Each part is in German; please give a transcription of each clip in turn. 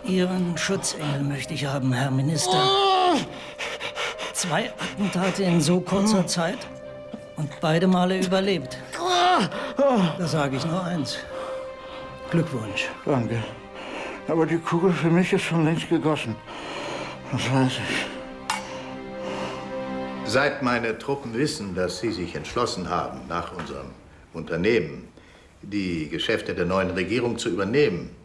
Ihren Schutzengel möchte ich haben, Herr Minister. 2 Attentate in so kurzer Zeit und beide Male überlebt. Da sage ich nur eins. Glückwunsch. Danke. Aber die Kugel für mich ist schon längst gegossen. Das weiß ich. Seit meine Truppen wissen, dass Sie sich entschlossen haben, nach unserem Unternehmen die Geschäfte der neuen Regierung zu übernehmen,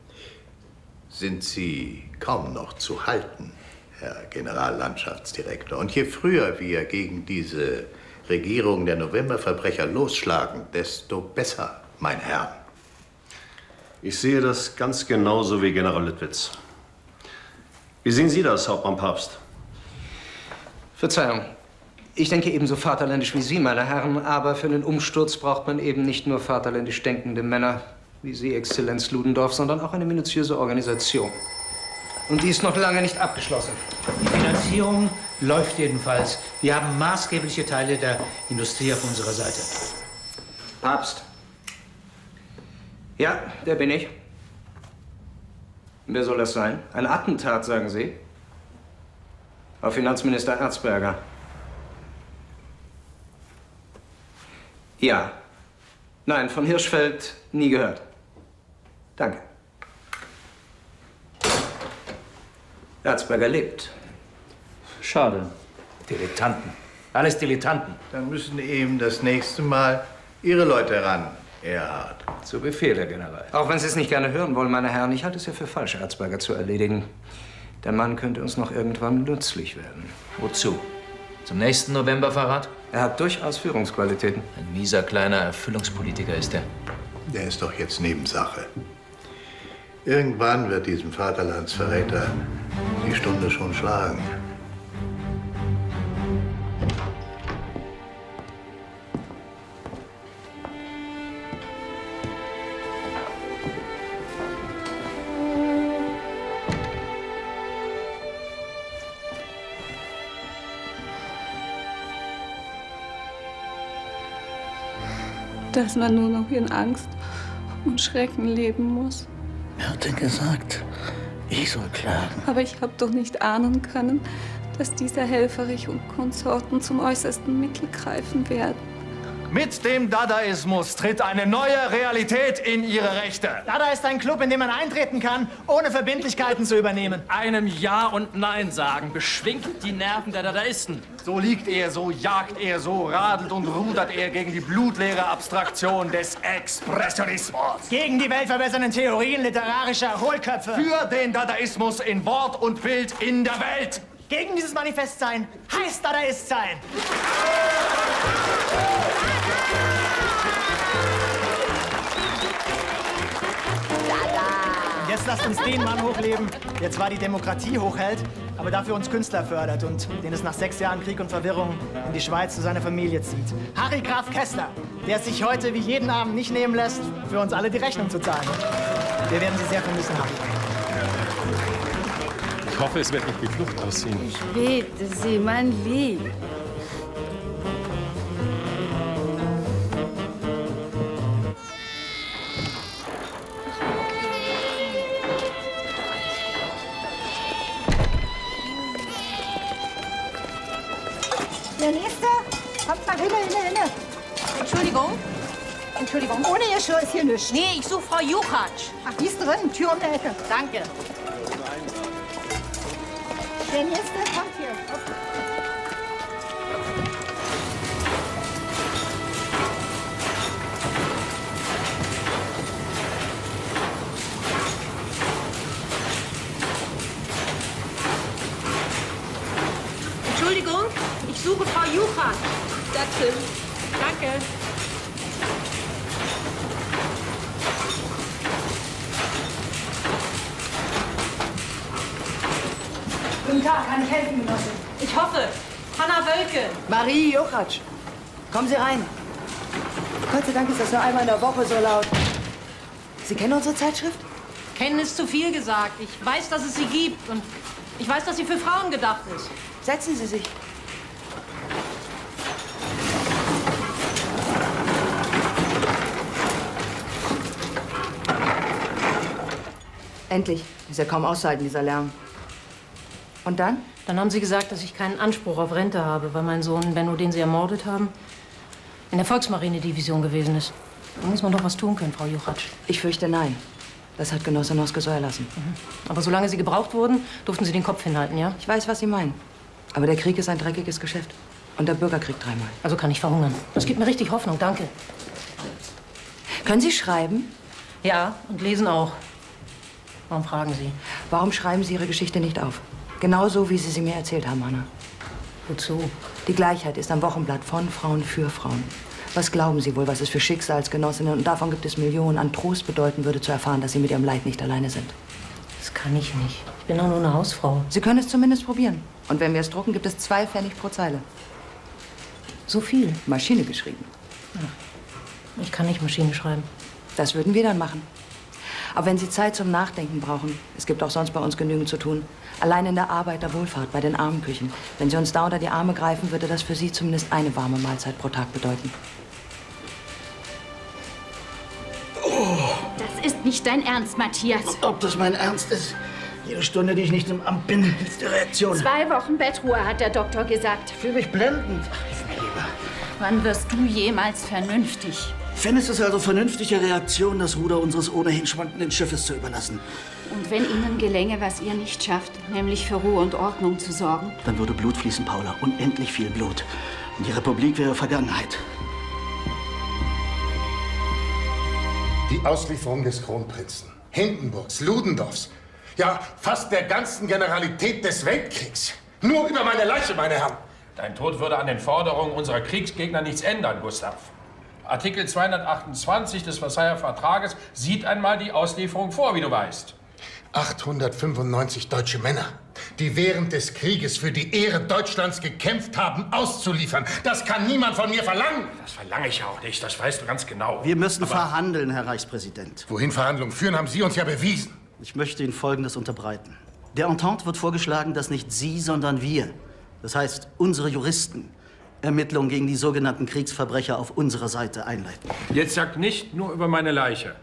sind Sie kaum noch zu halten, Herr Generallandschaftsdirektor. Und je früher wir gegen diese Regierung der Novemberverbrecher losschlagen, desto besser, mein Herr. Ich sehe das ganz genauso wie General Littwitz. Wie sehen Sie das, Hauptmann Pabst? Verzeihung. Ich denke ebenso vaterländisch wie Sie, meine Herren, aber für den Umsturz braucht man eben nicht nur vaterländisch denkende Männer, wie Sie, Exzellenz Ludendorff, sondern auch eine minutiöse Organisation. Und die ist noch lange nicht abgeschlossen. Die Finanzierung läuft jedenfalls. Wir haben maßgebliche Teile der Industrie auf unserer Seite. Papst? Ja, der bin ich. Wer soll das sein? Ein Attentat, sagen Sie? Auf Finanzminister Erzberger. Ja. Nein, von Hirschfeld nie gehört. Danke. Erzberger lebt. Schade. Dilettanten. Alles Dilettanten. Dann müssen eben das nächste Mal Ihre Leute ran, Erhard. Zu Befehl, Herr General. Auch wenn Sie es nicht gerne hören wollen, meine Herren, ich halte es ja für falsch, Erzberger zu erledigen. Der Mann könnte uns noch irgendwann nützlich werden. Wozu? Zum nächsten Novemberverrat? Er hat durchaus Führungsqualitäten. Ein mieser, kleiner Erfüllungspolitiker ist er. Der ist doch jetzt Nebensache. Irgendwann wird diesem Vaterlandsverräter die Stunde schon schlagen. Dass man nur noch in Angst und Schrecken leben muss. Wer hat denn gesagt, ich soll klagen? Aber ich habe doch nicht ahnen können, dass dieser Helfferich und Konsorten zum äußersten Mittel greifen werden. Mit dem Dadaismus tritt eine neue Realität in ihre Rechte. Dada ist ein Club, in den man eintreten kann, ohne Verbindlichkeiten zu übernehmen. Einem Ja und Nein sagen beschwingt die Nerven der Dadaisten. So liegt er, so jagt er, so radelt und rudert er gegen die blutleere Abstraktion des Expressionismus. Gegen die weltverbessernden Theorien literarischer Hohlköpfe. Für den Dadaismus in Wort und Bild in der Welt. Gegen dieses Manifestsein heißt Dadaistsein. Jetzt lasst uns den Mann hochleben, der zwar die Demokratie hochhält, aber dafür uns Künstler fördert und den es nach 6 Jahren Krieg und Verwirrung in die Schweiz zu seiner Familie zieht. Harry Graf Kessler, der es sich heute wie jeden Abend nicht nehmen lässt, für uns alle die Rechnung zu zahlen. Wir werden Sie sehr vermissen, Harry. Ich hoffe, es wird nicht wie Flucht aussehen. Ich bete Sie, mein Lieb. Der Nächste, kommt mal hinne. Entschuldigung? Entschuldigung, ohne Ihr Schuh ist hier nichts. Nee, ich suche Frau Juchatsch. Ach, die ist drin, Tür um die Ecke. Danke. Der nächste kommt hier. Entschuldigung, ich suche Frau Juchat. Danke. Danke. Guten Tag, kann ich helfen, Genosse? Ich hoffe. Hanna Wölke. Marie Jochatsch. Kommen Sie rein. Gott sei Dank ist das nur einmal in der Woche so laut. Sie kennen unsere Zeitschrift? Kennen ist zu viel gesagt. Ich weiß, dass es sie gibt und ich weiß, dass sie für Frauen gedacht ist. Setzen Sie sich. Endlich. Ist ja kaum auszuhalten, dieser Lärm. Und dann? Dann haben sie gesagt, dass ich keinen Anspruch auf Rente habe, weil mein Sohn Benno, den sie ermordet haben, in der Volksmarine-Division gewesen ist. Da muss man doch was tun können, Frau Juchatsch. Ich fürchte, nein. Das hat Genosse Noske so erlassen. Aber solange sie gebraucht wurden, durften sie den Kopf hinhalten, ja? Ich weiß, was Sie meinen. Aber der Krieg ist ein dreckiges Geschäft. Und der Bürgerkrieg dreimal. Also kann ich verhungern. Das gibt mir richtig Hoffnung, danke. Können Sie schreiben? Ja, und lesen auch. Warum fragen Sie? Warum schreiben Sie Ihre Geschichte nicht auf? Genauso, wie Sie sie mir erzählt haben, Hanna. Wozu? Die Gleichheit ist ein Wochenblatt von Frauen für Frauen. Was glauben Sie wohl, was es für Schicksalsgenossinnen, und davon gibt es Millionen, an Trost bedeuten würde, zu erfahren, dass Sie mit Ihrem Leid nicht alleine sind? Das kann ich nicht. Ich bin doch nur eine Hausfrau. Sie können es zumindest probieren. Und wenn wir es drucken, gibt es 2 Pfennig pro Zeile. So viel? Maschine geschrieben. Ja. Ich kann nicht Maschine schreiben. Das würden wir dann machen. Aber wenn Sie Zeit zum Nachdenken brauchen, es gibt auch sonst bei uns genügend zu tun. Allein in der Arbeiterwohlfahrt, bei den Armenküchen. Wenn Sie uns da unter die Arme greifen, würde das für Sie zumindest eine warme Mahlzeit pro Tag bedeuten. Das ist nicht dein Ernst, Matthias. Ob das mein Ernst ist? Jede Stunde, die ich nicht im Amt bin, ist die Reaktion. 2 Wochen Bettruhe, hat der Doktor gesagt. Fühl mich blendend. Hilf mir lieber. Wann wirst du jemals vernünftig? Findest es also vernünftige Reaktion, das Ruder unseres ohnehin schwankenden Schiffes zu überlassen? Und wenn ihnen gelänge, was ihr nicht schafft, nämlich für Ruhe und Ordnung zu sorgen? Dann würde Blut fließen, Paula. Unendlich viel Blut. Und die Republik wäre Vergangenheit. Die Auslieferung des Kronprinzen, Hindenburgs, Ludendorffs, ja, fast der ganzen Generalität des Weltkriegs. Nur über meine Leiche, meine Herren. Dein Tod würde an den Forderungen unserer Kriegsgegner nichts ändern, Gustav. Artikel 228 des Versailler Vertrages sieht einmal die Auslieferung vor, wie du weißt. 895 deutsche Männer, die während des Krieges für die Ehre Deutschlands gekämpft haben, auszuliefern. Das kann niemand von mir verlangen. Das verlange ich auch nicht, das weißt du ganz genau. Wir müssen verhandeln, Herr Reichspräsident. Wohin Verhandlungen führen, haben Sie uns ja bewiesen. Ich möchte Ihnen Folgendes unterbreiten. Der Entente wird vorgeschlagen, dass nicht Sie, sondern wir, das heißt unsere Juristen, Ermittlungen gegen die sogenannten Kriegsverbrecher auf unserer Seite einleiten. Jetzt sag nicht nur über meine Leiche.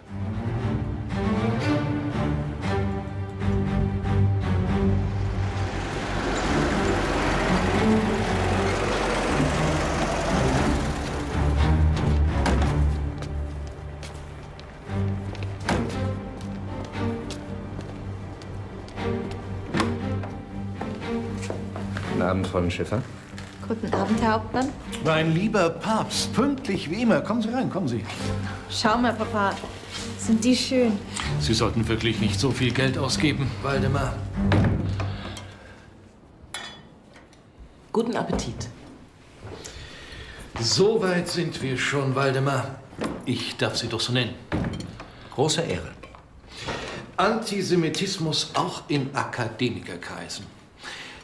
Guten Abend, Frau Schiffer. Guten Abend, Herr Hauptmann. Mein lieber Papst, pünktlich wie immer. Kommen Sie rein, kommen Sie. Schau mal, Papa. Sind die schön? Sie sollten wirklich nicht so viel Geld ausgeben, Waldemar. Guten Appetit. So weit sind wir schon, Waldemar. Ich darf Sie doch so nennen. Große Ehre. Antisemitismus auch in Akademikerkreisen.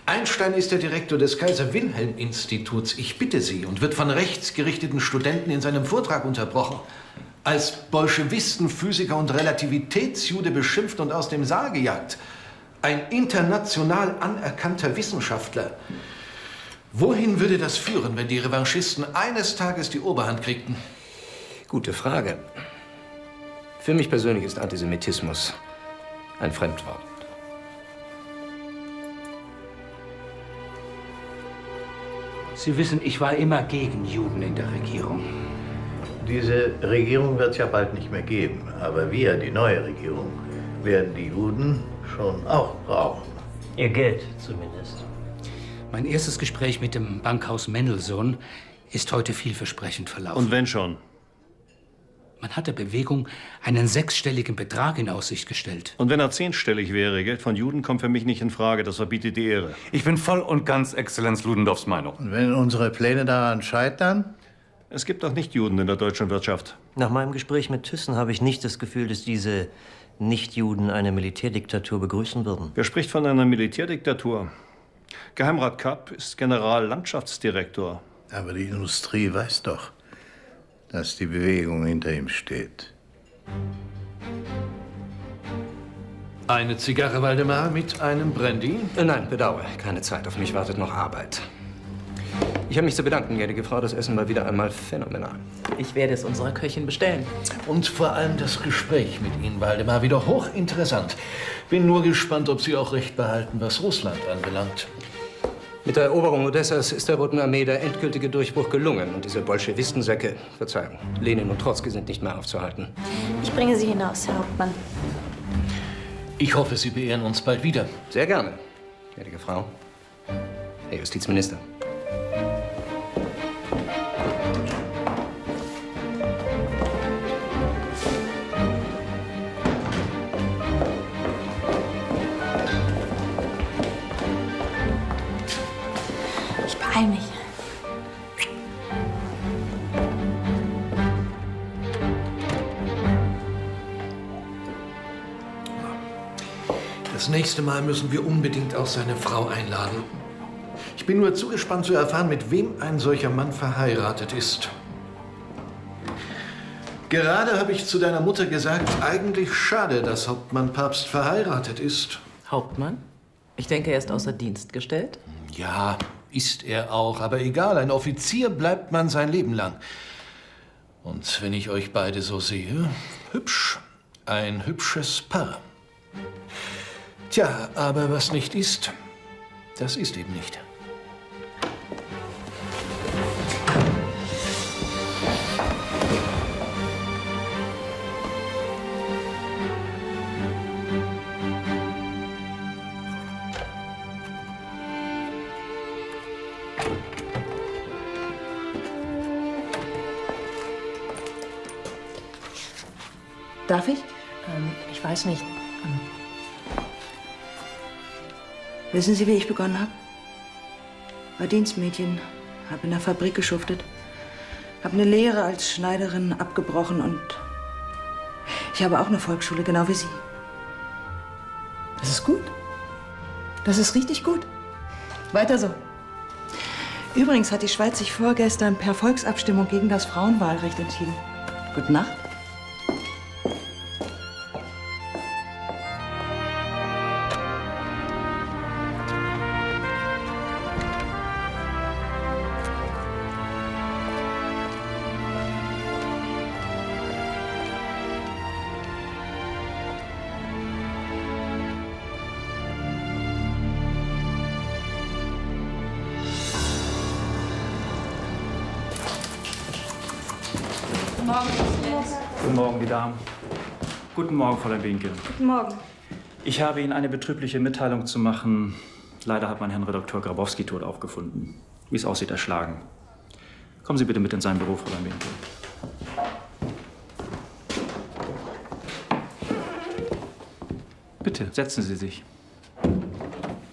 Einstein ist der Direktor des Kaiser-Wilhelm-Instituts. Ich bitte Sie, und wird von rechtsgerichteten Studenten in seinem Vortrag unterbrochen. Als Bolschewisten, Physiker und Relativitätsjude beschimpft und aus dem Saal gejagt. Ein international anerkannter Wissenschaftler. Wohin würde das führen, wenn die Revanchisten eines Tages die Oberhand kriegten? Gute Frage. Für mich persönlich ist Antisemitismus ein Fremdwort. Sie wissen, ich war immer gegen Juden in der Regierung. Diese Regierung wird es ja bald nicht mehr geben. Aber wir, die neue Regierung, werden die Juden schon auch brauchen. Ihr Geld zumindest. Mein erstes Gespräch mit dem Bankhaus Mendelssohn ist heute vielversprechend verlaufen. Und wenn schon? Man hat der Bewegung einen 6-stelligen Betrag in Aussicht gestellt. Und wenn er 10-stellig wäre, Geld von Juden kommt für mich nicht in Frage. Das verbietet die Ehre. Ich bin voll und ganz Exzellenz Ludendorffs Meinung. Und wenn unsere Pläne daran scheitern? Es gibt auch Nicht-Juden in der deutschen Wirtschaft. Nach meinem Gespräch mit Thyssen habe ich nicht das Gefühl, dass diese Nicht-Juden eine Militärdiktatur begrüßen würden. Wer spricht von einer Militärdiktatur? Geheimrat Kapp ist Generallandschaftsdirektor. Aber die Industrie weiß doch, dass die Bewegung hinter ihm steht. Eine Zigarre, Waldemar, mit einem Brandy? Nein, bedauere. Keine Zeit. Auf mich wartet noch Arbeit. Ich habe mich zu bedanken, gnädige Frau. Das Essen war wieder einmal phänomenal. Ich werde es unserer Köchin bestellen. Und vor allem das Gespräch mit Ihnen, Waldemar, wieder hochinteressant. Bin nur gespannt, ob Sie auch recht behalten, was Russland anbelangt. Mit der Eroberung Odessas ist der Roten Armee der endgültige Durchbruch gelungen. Und diese Bolschewistensäcke, Verzeihung, Lenin und Trotzki sind nicht mehr aufzuhalten. Ich bringe Sie hinaus, Herr Hauptmann. Ich hoffe, Sie beehren uns bald wieder. Sehr gerne, gnädige Frau. Herr Justizminister. Ich beeil mich. Das nächste Mal müssen wir unbedingt auch seine Frau einladen. Ich bin nur zu gespannt zu erfahren, mit wem ein solcher Mann verheiratet ist. Gerade habe ich zu deiner Mutter gesagt, eigentlich schade, dass Hauptmann Pabst verheiratet ist. Hauptmann? Ich denke, er ist außer Dienst gestellt. Ja, ist er auch. Aber egal, ein Offizier bleibt man sein Leben lang. Und wenn ich euch beide so sehe, hübsch. Ein hübsches Paar. Tja, aber was nicht ist, das ist eben nicht. Darf ich? Ich weiß nicht. Wissen Sie, wie ich begonnen habe? War Dienstmädchen, habe in der Fabrik geschuftet, habe eine Lehre als Schneiderin abgebrochen und ich habe auch eine Volksschule, genau wie Sie. Das ist gut. Das ist richtig gut. Weiter so. Übrigens hat die Schweiz sich vorgestern per Volksabstimmung gegen das Frauenwahlrecht entschieden. Gute Nacht. Guten Morgen, die Damen. Guten Morgen, Fräulein Behnke. Guten Morgen. Ich habe Ihnen eine betrübliche Mitteilung zu machen. Leider hat mein Herrn Redakteur Grabowski tot aufgefunden. Wie es aussieht, erschlagen. Kommen Sie bitte mit in sein Büro, Fräulein Behnke. Bitte, setzen Sie sich.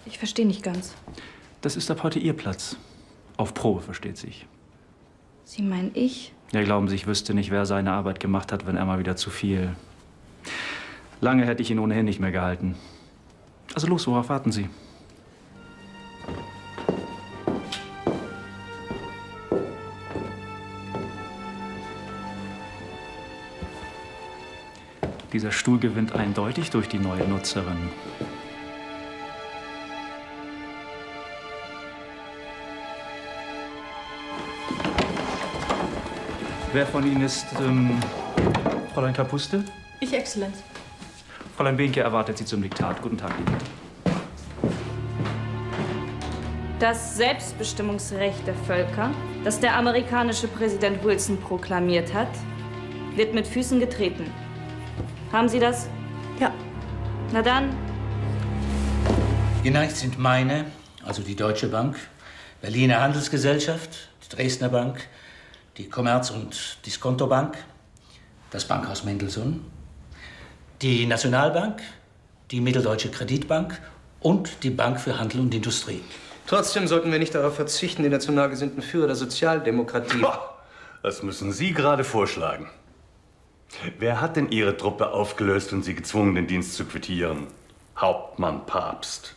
Ich verstehe nicht ganz. Das ist ab heute Ihr Platz. Auf Probe, versteht sich. Sie meinen ich? Ja, glauben Sie, ich wüsste nicht, wer seine Arbeit gemacht hat, wenn er mal wieder zu viel. Lange hätte ich ihn ohnehin nicht mehr gehalten. Also los, worauf warten Sie? Dieser Stuhl gewinnt eindeutig durch die neue Nutzerin. Wer von Ihnen ist Fräulein Kapuste? Ich, Exzellenz. Fräulein Behnke erwartet Sie zum Diktat. Guten Tag, Ihnen. Das Selbstbestimmungsrecht der Völker, das der amerikanische Präsident Wilson proklamiert hat, wird mit Füßen getreten. Haben Sie das? Ja. Na dann. Geneigt sind meine, also die Deutsche Bank, Berliner Handelsgesellschaft, die Dresdner Bank, die Commerz- und Diskontobank, das Bankhaus Mendelssohn, die Nationalbank, die Mitteldeutsche Kreditbank und die Bank für Handel und Industrie. Trotzdem sollten wir nicht darauf verzichten, die national gesinnten Führer der Sozialdemokratie... Das müssen Sie gerade vorschlagen. Wer hat denn Ihre Truppe aufgelöst und Sie gezwungen, den Dienst zu quittieren? Hauptmann Papst.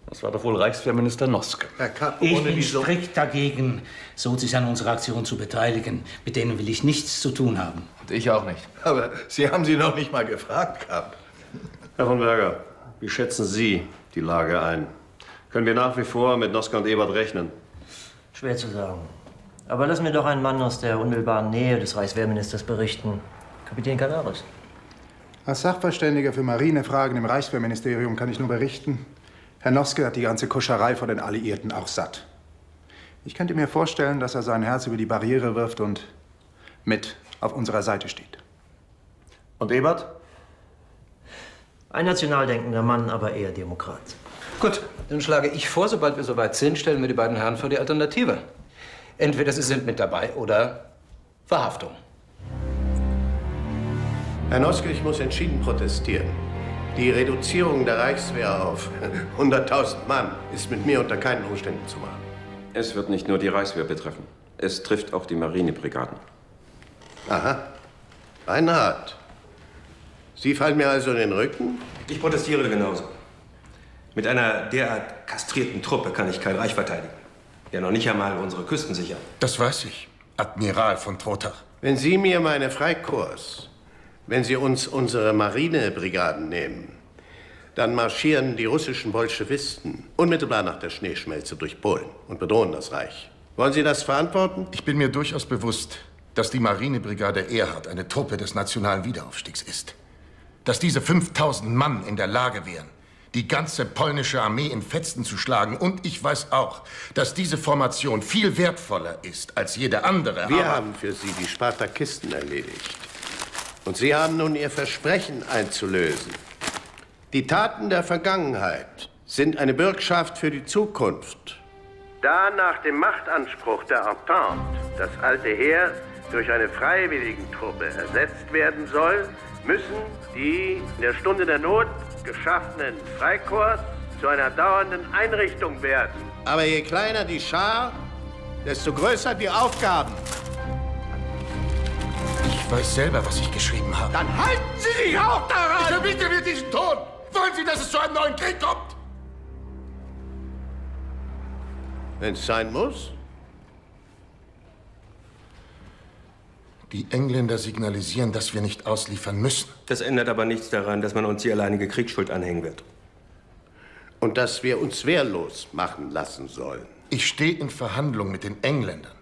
Das war doch wohl Reichswehrminister Noske. Herr Kapp, Ich bin strikt dagegen, so sich an unserer Aktion zu beteiligen. Mit denen will ich nichts zu tun haben. Und ich auch nicht. Aber Sie haben sie noch nicht mal gefragt, Kapp. Herr von Berger, wie schätzen Sie die Lage ein? Können wir nach wie vor mit Noske und Ebert rechnen? Schwer zu sagen. Aber lass mir doch einen Mann aus der unmittelbaren Nähe des Reichswehrministers berichten. Kapitän Canaris. Als Sachverständiger für Marinefragen im Reichswehrministerium kann ich nur berichten, Herr Noske hat die ganze Kuscherei von den Alliierten auch satt. Ich könnte mir vorstellen, dass er sein Herz über die Barriere wirft und mit auf unserer Seite steht. Und Ebert? Ein national denkender Mann, aber eher Demokrat. Gut, dann schlage ich vor, sobald wir soweit sind, stellen wir die beiden Herren vor die Alternative. Entweder sie sind mit dabei oder Verhaftung. Herr Noske, ich muss entschieden protestieren. Die Reduzierung der Reichswehr auf 100.000 Mann ist mit mir unter keinen Umständen zu machen. Es wird nicht nur die Reichswehr betreffen. Es trifft auch die Marinebrigaden. Aha. Reinhard. Sie fallen mir also in den Rücken? Ich protestiere genauso. Mit einer derart kastrierten Truppe kann ich kein Reich verteidigen. Ja, noch nicht einmal unsere Küsten sichern. Das weiß ich, Admiral von Trotha. Wenn Sie mir meine Freikorps, wenn Sie uns unsere Marinebrigaden nehmen, dann marschieren die russischen Bolschewisten unmittelbar nach der Schneeschmelze durch Polen und bedrohen das Reich. Wollen Sie das verantworten? Ich bin mir durchaus bewusst, dass die Marinebrigade Erhard eine Truppe des nationalen Wiederaufstiegs ist. Dass diese 5.000 Mann in der Lage wären, die ganze polnische Armee in Fetzen zu schlagen. Und ich weiß auch, dass diese Formation viel wertvoller ist als jede andere. Wir haben für Sie die Spartakisten erledigt. Und Sie haben nun Ihr Versprechen einzulösen. Die Taten der Vergangenheit sind eine Bürgschaft für die Zukunft. Da nach dem Machtanspruch der Entente das alte Heer durch eine Freiwilligentruppe ersetzt werden soll, müssen die in der Stunde der Not geschaffenen Freikorps zu einer dauernden Einrichtung werden. Aber je kleiner die Schar, desto größer die Aufgaben. Ich weiß selber, was ich geschrieben habe. Dann halten Sie sich auch daran! Ich verbiete mir diesen Ton! Wollen Sie, dass es zu einem neuen Krieg kommt? Wenn es sein muss. Die Engländer signalisieren, dass wir nicht ausliefern müssen. Das ändert aber nichts daran, dass man uns die alleinige Kriegsschuld anhängen wird. Und dass wir uns wehrlos machen lassen sollen. Ich stehe in Verhandlungen mit den Engländern,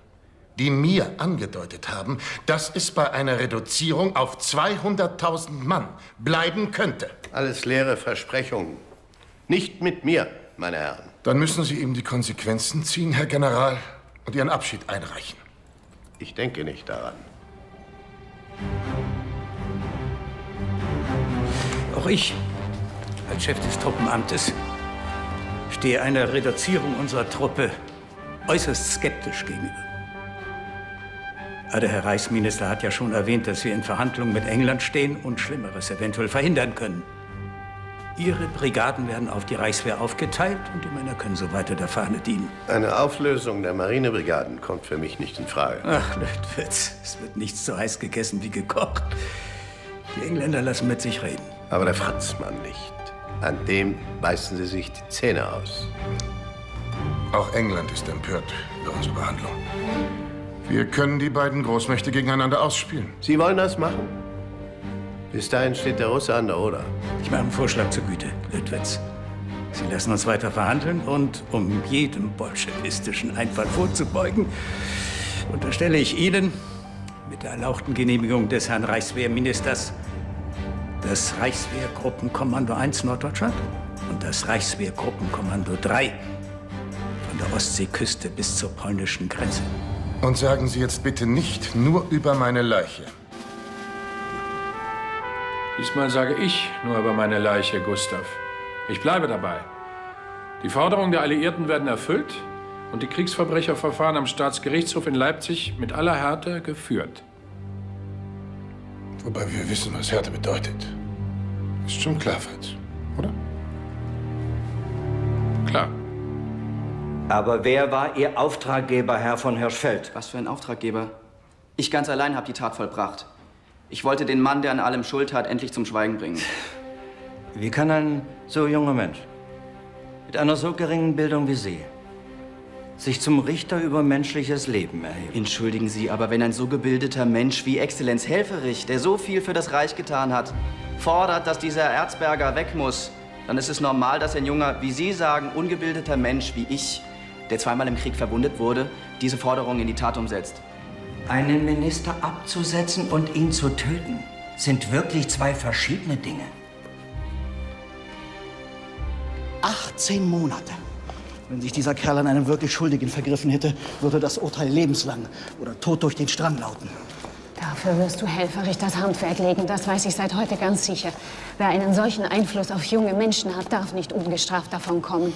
die mir angedeutet haben, dass es bei einer Reduzierung auf 200.000 Mann bleiben könnte. Alles leere Versprechungen. Nicht mit mir, meine Herren. Dann müssen Sie eben die Konsequenzen ziehen, Herr General, und Ihren Abschied einreichen. Ich denke nicht daran. Auch ich, als Chef des Truppenamtes, stehe einer Reduzierung unserer Truppe äußerst skeptisch gegenüber. Aber der Herr Reichsminister hat ja schon erwähnt, dass wir in Verhandlungen mit England stehen und Schlimmeres eventuell verhindern können. Ihre Brigaden werden auf die Reichswehr aufgeteilt und die Männer können so weiter der Fahne dienen. Eine Auflösung der Marinebrigaden kommt für mich nicht in Frage. Ach, Lödwitz, es wird nichts so heiß gegessen wie gekocht. Die Engländer lassen mit sich reden. Aber der Franzmann nicht. An dem beißen sie sich die Zähne aus. Auch England ist empört über unsere Behandlung. Wir können die beiden Großmächte gegeneinander ausspielen. Sie wollen das machen? Bis dahin steht der Russe an der Oder. Ich mache einen Vorschlag zur Güte, Lödwitz. Sie lassen uns weiter verhandeln und, um jedem bolschewistischen Einfall vorzubeugen, unterstelle ich Ihnen, mit der erlauchten Genehmigung des Herrn Reichswehrministers, das Reichswehrgruppenkommando 1 Norddeutschland und das Reichswehrgruppenkommando 3 von der Ostseeküste bis zur polnischen Grenze. Und sagen Sie jetzt bitte nicht nur über meine Leiche. Diesmal sage ich nur über meine Leiche, Gustav. Ich bleibe dabei. Die Forderungen der Alliierten werden erfüllt und die Kriegsverbrecherverfahren am Staatsgerichtshof in Leipzig mit aller Härte geführt. Wobei wir wissen, was Härte bedeutet. Ist schon klar, Fritz, oder? Klar. Aber wer war Ihr Auftraggeber, Herr von Hirschfeld? Was für ein Auftraggeber? Ich ganz allein habe die Tat vollbracht. Ich wollte den Mann, der an allem Schuld hat, endlich zum Schweigen bringen. Wie kann ein so junger Mensch mit einer so geringen Bildung wie Sie sich zum Richter über menschliches Leben erheben? Entschuldigen Sie, aber wenn ein so gebildeter Mensch wie Exzellenz Helfferich, der so viel für das Reich getan hat, fordert, dass dieser Erzberger weg muss, dann ist es normal, dass ein junger, wie Sie sagen, ungebildeter Mensch wie ich, der zweimal im Krieg verwundet wurde, diese Forderung in die Tat umsetzt. Einen Minister abzusetzen und ihn zu töten, sind wirklich zwei verschiedene Dinge. 18 Monate. Wenn sich dieser Kerl an einem wirklich Schuldigen vergriffen hätte, würde das Urteil lebenslang oder Tod durch den Strang lauten. Dafür wirst du Helfferich das Handwerk legen, das weiß ich seit heute ganz sicher. Wer einen solchen Einfluss auf junge Menschen hat, darf nicht ungestraft davon kommen.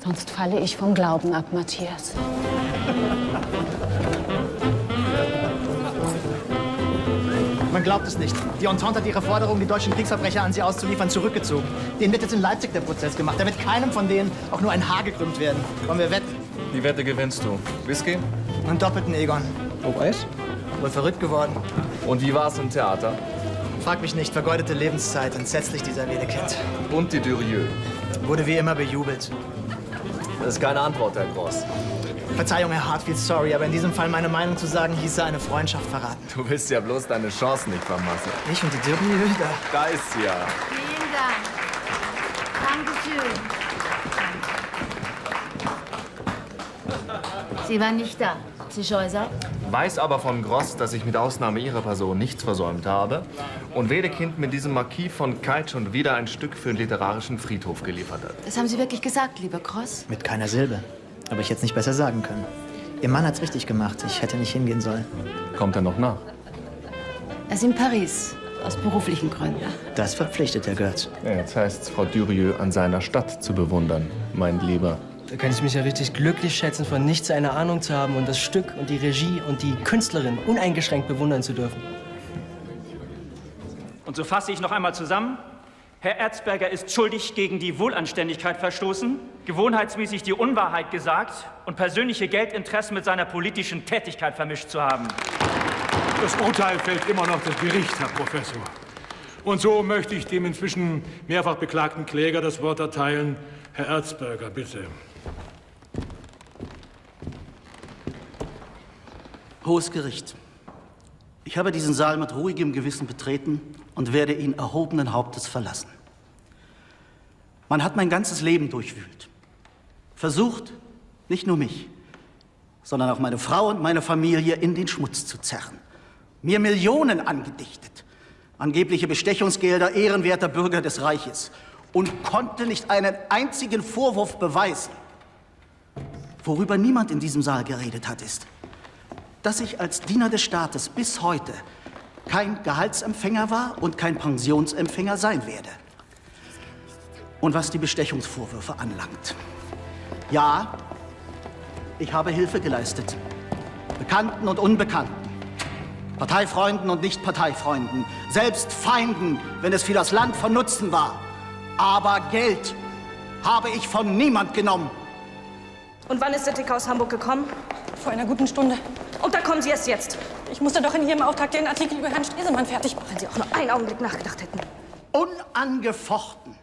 Sonst falle ich vom Glauben ab, Matthias. Man glaubt es nicht. Die Entente hat ihre Forderung, die deutschen Kriegsverbrecher an sie auszuliefern, zurückgezogen. Denen wird jetzt in Leipzig der Prozess gemacht. Da wird keinem von denen auch nur ein Haar gekrümmt werden. Wollen wir wetten? Die Wette gewinnst du. Whisky? Einen doppelten Egon. Auf Eis? Wohl verrückt geworden. Und wie war's im Theater? Frag mich nicht. Vergeudete Lebenszeit. Entsetzlich, dieser Wedekind. Und die Durieux? Wurde wie immer bejubelt. Das ist keine Antwort, Herr Gross. Verzeihung, Herr Hartfield, sorry, aber in diesem Fall meine Meinung zu sagen, hieße eine Freundschaft verraten. Du willst ja bloß deine Chance nicht vermassen. Ich und die Durieux, Da ist sie ja. Vielen Dank. Dankeschön. Sie waren nicht da, Sie Scheuser? Weiß aber von Gross, dass ich mit Ausnahme Ihrer Person nichts versäumt habe und Wedekind mit diesem Marquis von Keith schon wieder ein Stück für den literarischen Friedhof geliefert hat. Das haben Sie wirklich gesagt, lieber Gross? Mit keiner Silbe. Aber ich hätte es nicht besser sagen können. Ihr Mann hat's richtig gemacht. Ich hätte nicht hingehen sollen. Kommt er noch nach? Er ist in Paris, aus beruflichen Gründen. Das verpflichtet der Götz. Ja, jetzt heißt's, Frau Durieux an seiner Stadt zu bewundern, mein Lieber. Da kann ich mich ja richtig glücklich schätzen, von nichts eine Ahnung zu haben und das Stück und die Regie und die Künstlerin uneingeschränkt bewundern zu dürfen. Und so fasse ich noch einmal zusammen. Herr Erzberger ist schuldig gegen die Wohlanständigkeit verstoßen, gewohnheitsmäßig die Unwahrheit gesagt und persönliche Geldinteressen mit seiner politischen Tätigkeit vermischt zu haben. Das Urteil fällt immer noch das Gericht, Herr Professor. Und so möchte ich dem inzwischen mehrfach beklagten Kläger das Wort erteilen. Herr Erzberger, bitte. Hohes Gericht. Ich habe diesen Saal mit ruhigem Gewissen betreten und werde ihn erhobenen Hauptes verlassen. Man hat mein ganzes Leben durchwühlt. Versucht, nicht nur mich, sondern auch meine Frau und meine Familie in den Schmutz zu zerren. Mir Millionen angedichtet. Angebliche Bestechungsgelder ehrenwerter Bürger des Reiches. Und konnte nicht einen einzigen Vorwurf beweisen. Worüber niemand in diesem Saal geredet hat, ist, dass ich als Diener des Staates bis heute kein Gehaltsempfänger war und kein Pensionsempfänger sein werde. Und was die Bestechungsvorwürfe anlangt. Ja, ich habe Hilfe geleistet. Bekannten und Unbekannten. Parteifreunden und Nicht-Parteifreunden. Selbst Feinden, wenn es für das Land von Nutzen war. Aber Geld habe ich von niemand genommen. Und wann ist der Ticker aus Hamburg gekommen? Vor einer guten Stunde. Und da kommen Sie erst jetzt. Ich musste doch in Ihrem Auftrag den Artikel über Herrn Stresemann fertig machen. Wenn Sie auch nur einen Augenblick nachgedacht hätten. Unangefochten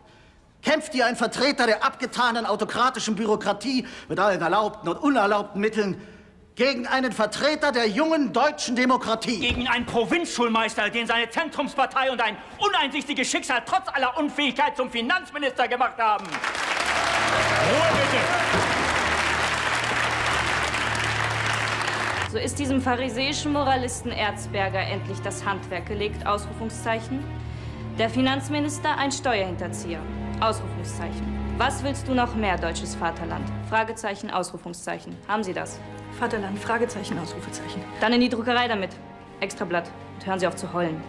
kämpft hier ein Vertreter der abgetanen autokratischen Bürokratie mit allen erlaubten und unerlaubten Mitteln gegen einen Vertreter der jungen deutschen Demokratie. Gegen einen Provinzschulmeister, den seine Zentrumspartei und ein uneinsichtiges Schicksal trotz aller Unfähigkeit zum Finanzminister gemacht haben. Ruhe bitte! So ist diesem pharisäischen Moralisten Erzberger endlich das Handwerk gelegt, Ausrufungszeichen. Der Finanzminister ein Steuerhinterzieher, Ausrufungszeichen. Was willst du noch mehr, deutsches Vaterland? Fragezeichen, Ausrufungszeichen. Haben Sie das? Vaterland, Fragezeichen, Ausrufezeichen. Dann in die Druckerei damit. Extrablatt. Und hören Sie auf zu heulen.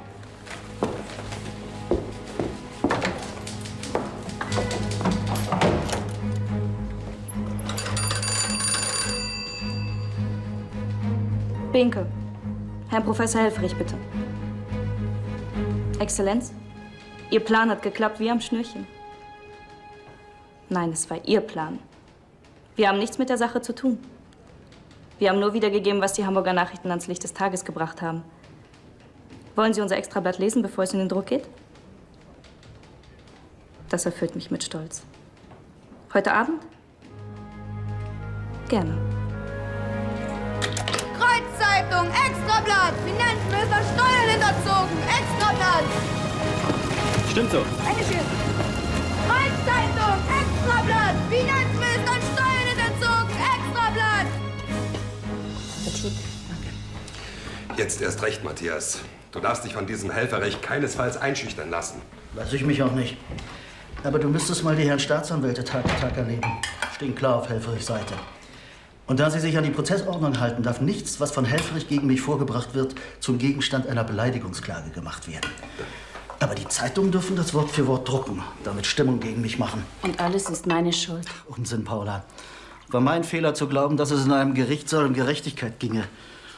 Behnke. Herr Professor Helfferich, bitte. Exzellenz, Ihr Plan hat geklappt wie am Schnürchen. Nein, es war Ihr Plan. Wir haben nichts mit der Sache zu tun. Wir haben nur wiedergegeben, was die Hamburger Nachrichten ans Licht des Tages gebracht haben. Wollen Sie unser Extrablatt lesen, bevor es in den Druck geht? Das erfüllt mich mit Stolz. Heute Abend? Gerne. Kreuzzeitung, Extrablatt, Finanzminister Steuern hinterzogen, Extrablatt. Stimmt so. Dankeschön. Kreuzzeitung, Extrablatt, Finanzminister Steuern hinterzogen, Extrablatt. Jetzt erst recht, Matthias. Du darfst dich von diesem Helferich keinesfalls einschüchtern lassen. Weiß ich mich auch nicht. Aber du müsstest mal die Herren Staatsanwälte Tag für Tag erleben. Stehen klar auf Helfferichs Seite. Und da sie sich an die Prozessordnung halten, darf nichts, was von Helfferich gegen mich vorgebracht wird, zum Gegenstand einer Beleidigungsklage gemacht werden. Aber die Zeitungen dürfen das Wort für Wort drucken, damit Stimmung gegen mich machen. Und alles ist meine Schuld. Unsinn, Paula. War mein Fehler zu glauben, dass es in einem Gerichtssaal um Gerechtigkeit ginge.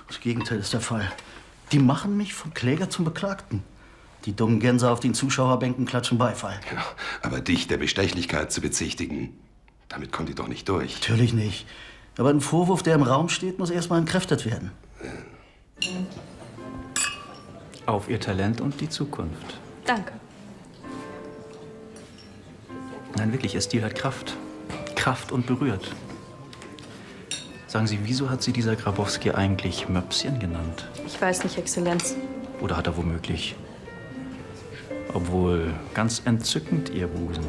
Das Gegenteil ist der Fall. Die machen mich vom Kläger zum Beklagten. Die dummen Gänse auf den Zuschauerbänken klatschen Beifall. Ja, aber dich der Bestechlichkeit zu bezichtigen, damit kommt die doch nicht durch. Natürlich nicht. Aber ein Vorwurf, der im Raum steht, muss erst mal entkräftet werden. Auf Ihr Talent und die Zukunft. Danke. Nein, wirklich, Ihr Stil hat Kraft. Kraft und berührt. Sagen Sie, wieso hat Sie dieser Grabowski eigentlich Möpschen genannt? Ich weiß nicht, Exzellenz. Oder hat er womöglich? Obwohl ganz entzückend, Ihr Busen.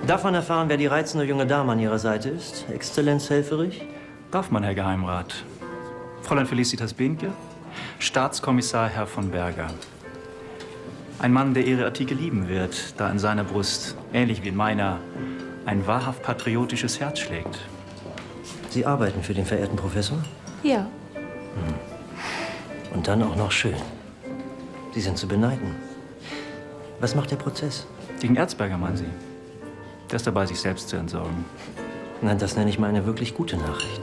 Darf man erfahren, wer die reizende junge Dame an Ihrer Seite ist, Exzellenz Helfferich? Darf man, Herr Geheimrat. Fräulein Felicitas Behnke, Staatskommissar Herr von Berger. Ein Mann, der Ihre Artikel lieben wird, da in seiner Brust, ähnlich wie in meiner, ein wahrhaft patriotisches Herz schlägt. Sie arbeiten für den verehrten Professor? Ja. Und dann auch noch schön. Sie sind zu beneiden. Was macht der Prozess? Gegen Erzberger, meinen Sie? Der ist dabei, sich selbst zu entsorgen. Nein, das nenne ich mal eine wirklich gute Nachricht.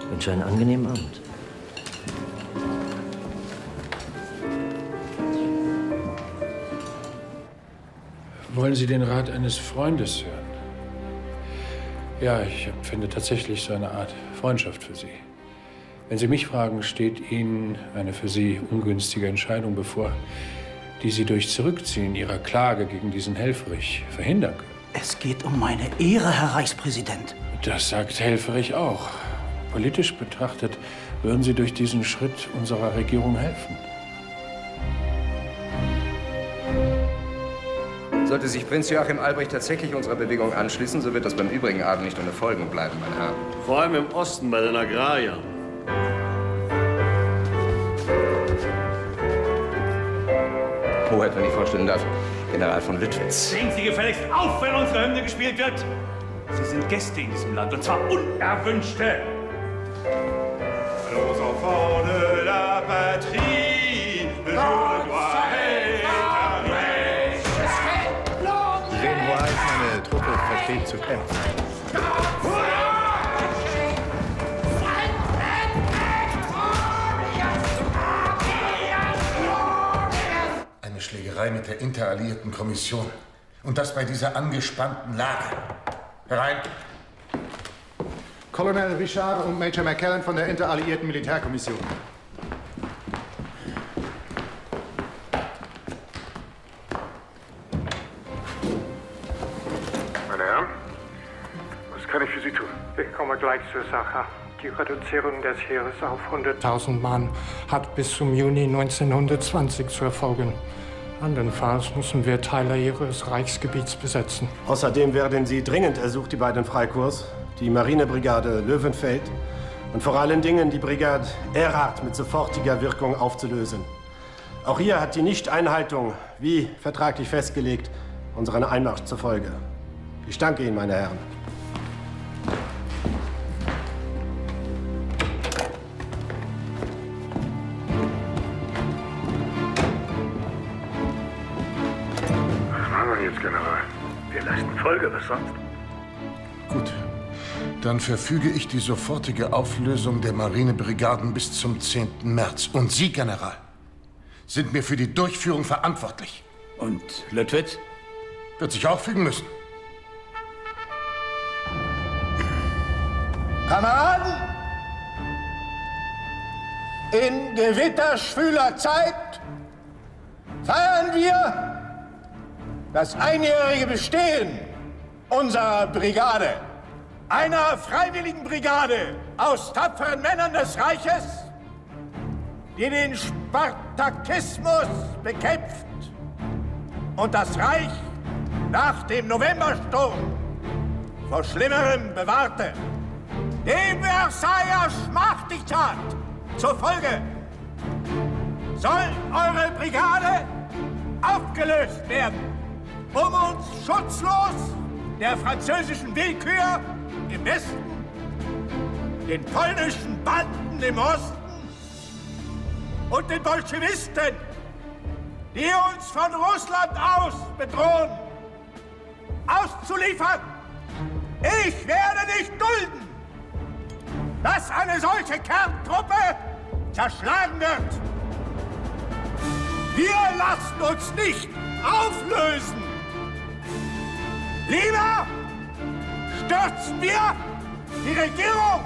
Ich wünsche einen angenehmen Abend. Wollen Sie den Rat eines Freundes hören? Ja, ich empfinde tatsächlich so eine Art Freundschaft für Sie. Wenn Sie mich fragen, steht Ihnen eine für Sie ungünstige Entscheidung bevor, die Sie durch Zurückziehen Ihrer Klage gegen diesen Helfferich verhindern können. Es geht um meine Ehre, Herr Reichspräsident. Das sagt Helfferich auch. Politisch betrachtet würden Sie durch diesen Schritt unserer Regierung helfen. Sollte sich Prinz Joachim Albrecht tatsächlich unserer Bewegung anschließen, so wird das beim übrigen Abend nicht ohne Folgen bleiben, meine Herren. Vor allem im Osten bei den Agrariern. Hoheit, wenn ich vorstellen darf, General von Lüttwitz. Sehen Sie gefälligst auf, wenn unsere Hymne gespielt wird! Sie sind Gäste in diesem Land, und zwar unerwünschte. Allons enfants de la patrie, le jour doit Sie sehen, Hoheit, meine Truppe versteht zu kämpfen. Eine Schlägerei mit der Interalliierten Kommission. Und das bei dieser angespannten Lage. Herein! Colonel Richard und Major McKellen von der Interalliierten Militärkommission. Meine Herren, was kann ich für Sie tun? Ich komme gleich zur Sache. Die Reduzierung des Heeres auf 100.000 Mann hat bis zum Juni 1920 zu erfolgen. Andernfalls müssen wir Teile Ihres Reichsgebiets besetzen. Außerdem werden Sie dringend ersucht, die beiden Freikorps, die Marinebrigade Löwenfeld und vor allen Dingen die Brigade Erhard mit sofortiger Wirkung aufzulösen. Auch hier hat die Nichteinhaltung, wie vertraglich festgelegt, unseren Einmarsch zur Folge. Ich danke Ihnen, meine Herren. Was machen wir jetzt, General? Wir leisten Folge, was sonst? Gut, Dann verfüge ich die sofortige Auflösung der Marinebrigaden bis zum 10. März. Und Sie, General, sind mir für die Durchführung verantwortlich. Und Löttwitz? Wird sich auch fügen müssen. Kameraden! In gewitterschwüler Zeit feiern wir das einjährige Bestehen unserer Brigade. Einer freiwilligen Brigade aus tapferen Männern des Reiches, die den Spartakismus bekämpft und das Reich nach dem Novembersturm vor Schlimmerem bewahrte, dem Versailler Schmachdiktat zur Folge soll eure Brigade aufgelöst werden, um uns schutzlos der französischen Willkür im Westen, den polnischen Banden im Osten und den Bolschewisten, die uns von Russland aus bedrohen, auszuliefern. Ich werde nicht dulden, dass eine solche Kerntruppe zerschlagen wird. Wir lassen uns nicht auflösen. Lieber stürzen wir die Regierung.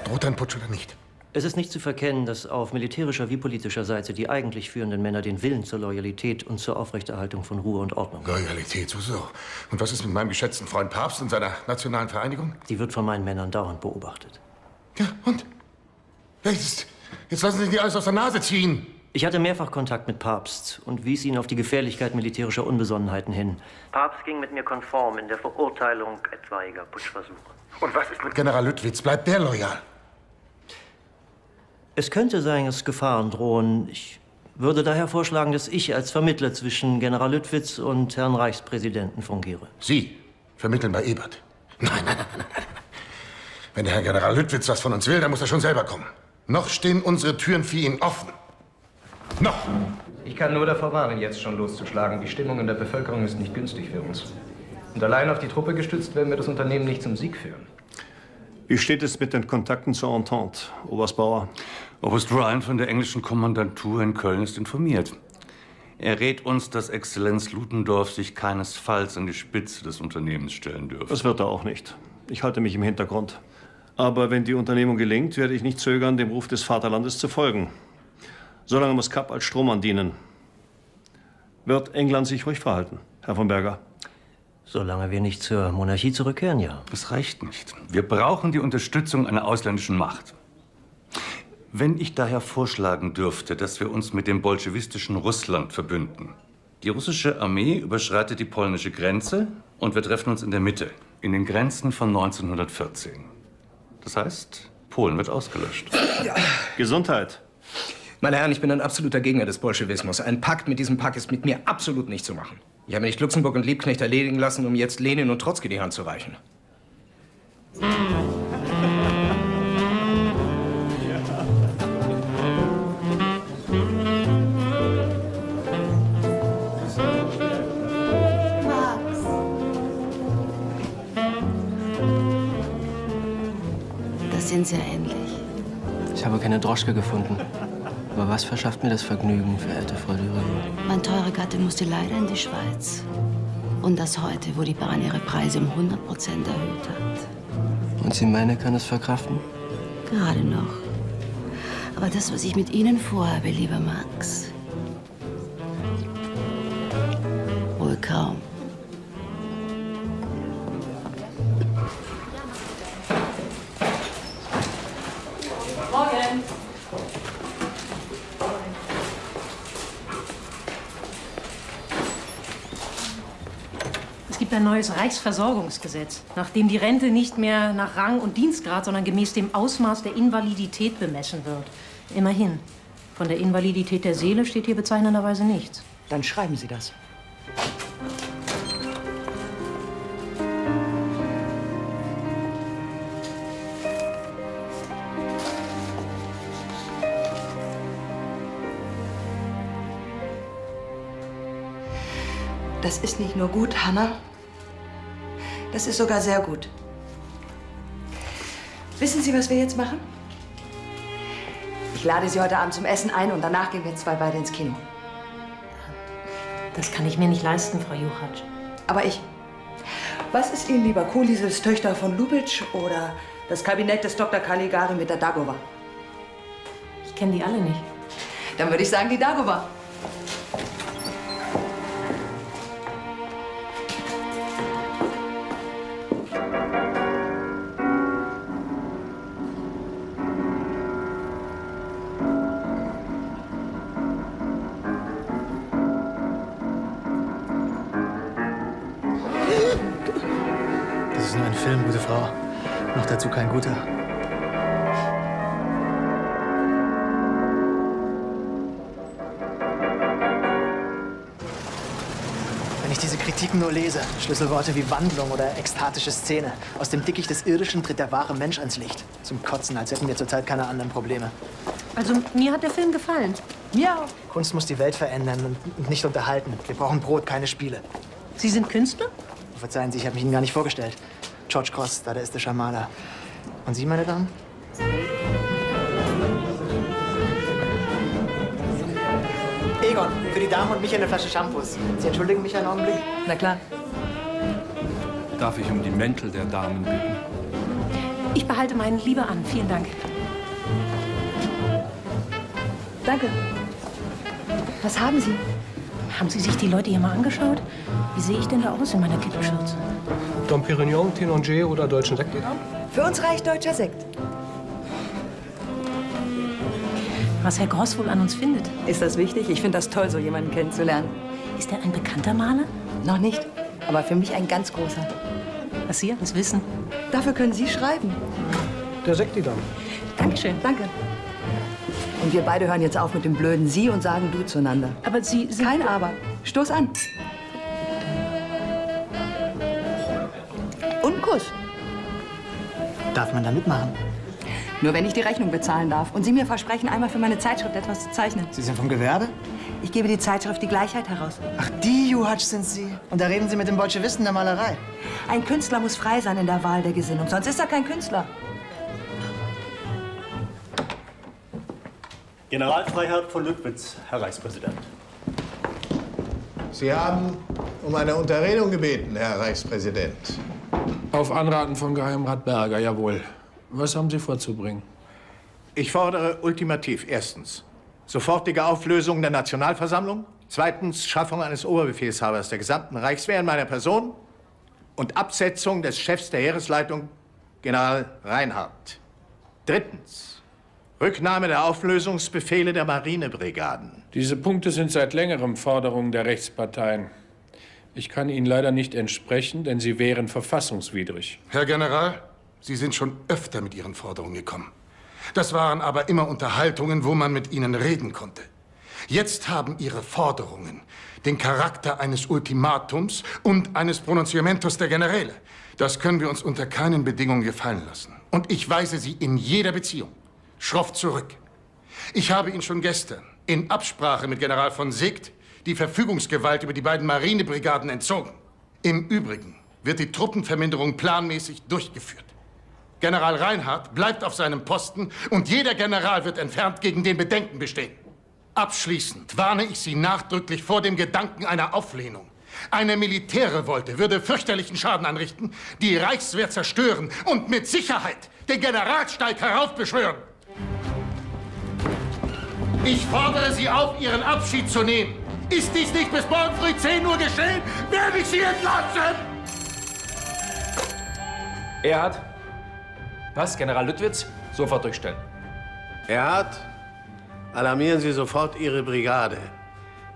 Droht ein Putsch oder nicht? Es ist nicht zu verkennen, dass auf militärischer wie politischer Seite die eigentlich führenden Männer den Willen zur Loyalität und zur Aufrechterhaltung von Ruhe und Ordnung haben. Loyalität, so. Und was ist mit meinem geschätzten Freund Papst und seiner nationalen Vereinigung? Die wird von meinen Männern dauernd beobachtet. Ja, und? Jetzt lassen Sie sich nicht alles aus der Nase ziehen. Ich hatte mehrfach Kontakt mit Papst und wies ihn auf die Gefährlichkeit militärischer Unbesonnenheiten hin. Papst ging mit mir konform in der Verurteilung etwaiger Putschversuche. Und was ist mit General Lüttwitz? Bleibt der loyal? Es könnte sein, dass Gefahren drohen. Ich würde daher vorschlagen, dass ich als Vermittler zwischen General Lüttwitz und Herrn Reichspräsidenten fungiere. Sie vermitteln bei Ebert? Nein. Wenn der Herr General Lüttwitz was von uns will, dann muss er schon selber kommen. Noch stehen unsere Türen für ihn offen. Noch! Ich kann nur davor warnen, jetzt schon loszuschlagen. Die Stimmung in der Bevölkerung ist nicht günstig für uns. Und allein auf die Truppe gestützt werden wir das Unternehmen nicht zum Sieg führen. Wie steht es mit den Kontakten zur Entente, Oberst Bauer? Oberst Ryan von der englischen Kommandantur in Köln ist informiert. Er rät uns, dass Exzellenz Ludendorff sich keinesfalls an die Spitze des Unternehmens stellen dürfe. Das wird er auch nicht. Ich halte mich im Hintergrund. Aber wenn die Unternehmung gelingt, werde ich nicht zögern, dem Ruf des Vaterlandes zu folgen. Solange muss Kapp als Strohmann dienen. Wird England sich ruhig verhalten, Herr von Berger? Solange wir nicht zur Monarchie zurückkehren, ja. Das reicht nicht. Wir brauchen die Unterstützung einer ausländischen Macht. Wenn ich daher vorschlagen dürfte, dass wir uns mit dem bolschewistischen Russland verbünden. Die russische Armee überschreitet die polnische Grenze und wir treffen uns in der Mitte, in den Grenzen von 1914. Das heißt, Polen wird ausgelöscht. Ja. Gesundheit. Meine Herren, ich bin ein absoluter Gegner des Bolschewismus. Ein Pakt mit diesem Pack ist mit mir absolut nicht zu machen. Ich habe nicht Luxemburg und Liebknecht erledigen lassen, um jetzt Lenin und Trotzki die Hand zu reichen. Max. Da sind Sie ja endlich. Ich habe keine Droschke gefunden. Aber was verschafft mir das Vergnügen, verehrte Frau Düring? Mein teurer Gatte musste leider in die Schweiz. Und das heute, wo die Bahn ihre Preise um 100% erhöht hat. Und Sie meinen, kann es verkraften? Gerade noch. Aber das, was ich mit Ihnen vorhabe, lieber Max, wohl kaum. Morgen. Es gibt ein neues Reichsversorgungsgesetz, nach dem die Rente nicht mehr nach Rang und Dienstgrad, sondern gemäß dem Ausmaß der Invalidität bemessen wird. Immerhin. Von der Invalidität der Seele steht hier bezeichnenderweise nichts. Dann schreiben Sie das. Das ist nicht nur gut, Hanna. Das ist sogar sehr gut. Wissen Sie, was wir jetzt machen? Ich lade Sie heute Abend zum Essen ein und danach gehen wir zwei beide ins Kino. Das kann ich mir nicht leisten, Frau Juchatsch. Aber ich. Was ist Ihnen lieber, Kulises Töchter von Lubitsch oder das Kabinett des Dr. Caligari mit der Dagoba? Ich kenne die alle nicht. Dann würde ich sagen, die Dagoba. Das ist nur ein Film, gute Frau. Noch dazu kein guter. Wenn ich diese Kritiken nur lese, Schlüsselworte wie Wandlung oder ekstatische Szene, aus dem Dickicht des Irdischen tritt der wahre Mensch ans Licht. Zum Kotzen, als hätten wir zurzeit keine anderen Probleme. Also, mir hat der Film gefallen. Mir auch. Kunst muss die Welt verändern und nicht unterhalten. Wir brauchen Brot, keine Spiele. Sie sind Künstler? Verzeihen Sie, ich habe mich Ihnen gar nicht vorgestellt. George Cross, da der ist der Schamala. Und Sie, meine Damen? Egon, für die Dame und mich eine Flasche Shampoos. Sie entschuldigen mich einen Augenblick? Na klar. Darf ich um die Mäntel der Damen bitten? Ich behalte meinen lieber an. Vielen Dank. Danke. Was haben Sie? Haben Sie sich die Leute hier mal angeschaut? Wie sehe ich denn da aus in meiner Kittelschürze? Dom Pérignon, Tenanger oder deutschen Sekt, die Damen? Für uns reicht deutscher Sekt. Was Herr Gross wohl an uns findet? Ist das wichtig? Ich finde das toll, so jemanden kennenzulernen. Ist er ein bekannter Maler? Noch nicht, aber für mich ein ganz großer. Was Sie alles wissen. Dafür können Sie schreiben. Der Sekt, die Damen. Dankeschön. Danke. Und wir beide hören jetzt auf mit dem blöden Sie und sagen Du zueinander. Aber Sie sind... Kein Aber. Stoß an. Und einen Kuss. Darf man da mitmachen? Nur wenn ich die Rechnung bezahlen darf. Und Sie mir versprechen, einmal für meine Zeitschrift etwas zu zeichnen. Sie sind vom Gewerbe? Ich gebe die Zeitschrift Die Gleichheit heraus. Ach, die Juhatsch sind Sie. Und da reden Sie mit dem Bolschewisten der Malerei. Ein Künstler muss frei sein in der Wahl der Gesinnung, sonst ist er kein Künstler. Generalfreiherr von Lüttwitz, Herr Reichspräsident. Sie haben um eine Unterredung gebeten, Herr Reichspräsident. Auf Anraten von Geheimrat Berger, jawohl. Was haben Sie vorzubringen? Ich fordere ultimativ erstens sofortige Auflösung der Nationalversammlung, zweitens Schaffung eines Oberbefehlshabers der gesamten Reichswehr in meiner Person und Absetzung des Chefs der Heeresleitung, General Reinhardt. Drittens Rücknahme der Auflösungsbefehle der Marinebrigaden. Diese Punkte sind seit längerem Forderungen der Rechtsparteien. Ich kann Ihnen leider nicht entsprechen, denn sie wären verfassungswidrig. Herr General, Sie sind schon öfter mit Ihren Forderungen gekommen. Das waren aber immer Unterhaltungen, wo man mit Ihnen reden konnte. Jetzt haben Ihre Forderungen den Charakter eines Ultimatums und eines Pronunciamentos der Generäle. Das können wir uns unter keinen Bedingungen gefallen lassen. Und ich weise Sie in jeder Beziehung schroff zurück. Ich habe Ihnen schon gestern in Absprache mit General von Seeckt die Verfügungsgewalt über die beiden Marinebrigaden entzogen. Im Übrigen wird die Truppenverminderung planmäßig durchgeführt. General Reinhardt bleibt auf seinem Posten und jeder General wird entfernt, gegen den Bedenken bestehen. Abschließend warne ich Sie nachdrücklich vor dem Gedanken einer Auflehnung. Eine Militärrevolte würde fürchterlichen Schaden anrichten, die Reichswehr zerstören und mit Sicherheit den Generalsteig heraufbeschwören. Ich fordere Sie auf, Ihren Abschied zu nehmen. Ist dies nicht bis morgen früh 10 Uhr geschehen, werde ich Sie entlassen! Erhard? Was, General Lüttwitz? Sofort durchstellen. Erhard, alarmieren Sie sofort Ihre Brigade.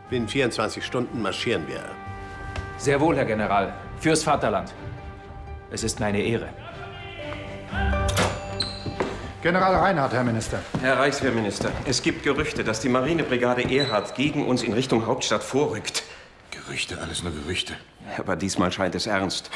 Binnen 24 Stunden marschieren wir. Sehr wohl, Herr General. Fürs Vaterland. Es ist mir eine Ehre. General Reinhardt, Herr Minister. Herr Reichswehrminister, es gibt Gerüchte, dass die Marinebrigade Erhard gegen uns in Richtung Hauptstadt vorrückt. Gerüchte, alles nur Gerüchte. Aber diesmal scheint es ernst.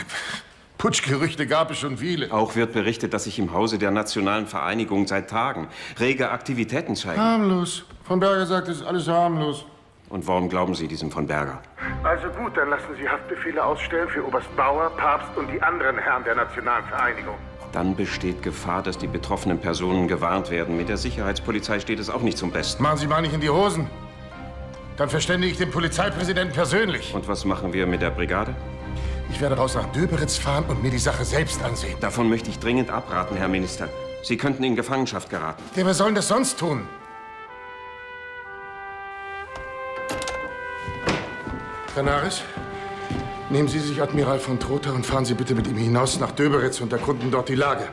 Putschgerüchte gab es schon viele. Auch wird berichtet, dass sich im Hause der Nationalen Vereinigung seit Tagen rege Aktivitäten zeigen. Harmlos. Von Berger sagt, es ist alles harmlos. Und warum glauben Sie diesem von Berger? Also gut, dann lassen Sie Haftbefehle ausstellen für Oberst Bauer, Papst und die anderen Herren der Nationalen Vereinigung. Dann besteht Gefahr, dass die betroffenen Personen gewarnt werden. Mit der Sicherheitspolizei steht es auch nicht zum Besten. Machen Sie mal nicht in die Hosen. Dann verständige ich den Polizeipräsidenten persönlich. Und was machen wir mit der Brigade? Ich werde raus nach Döberitz fahren und mir die Sache selbst ansehen. Davon möchte ich dringend abraten, Herr Minister. Sie könnten in Gefangenschaft geraten. Ja, wer soll denn das sonst tun? Canaris, nehmen Sie sich Admiral von Trotha und fahren Sie bitte mit ihm hinaus nach Döberitz und erkunden dort die Lage.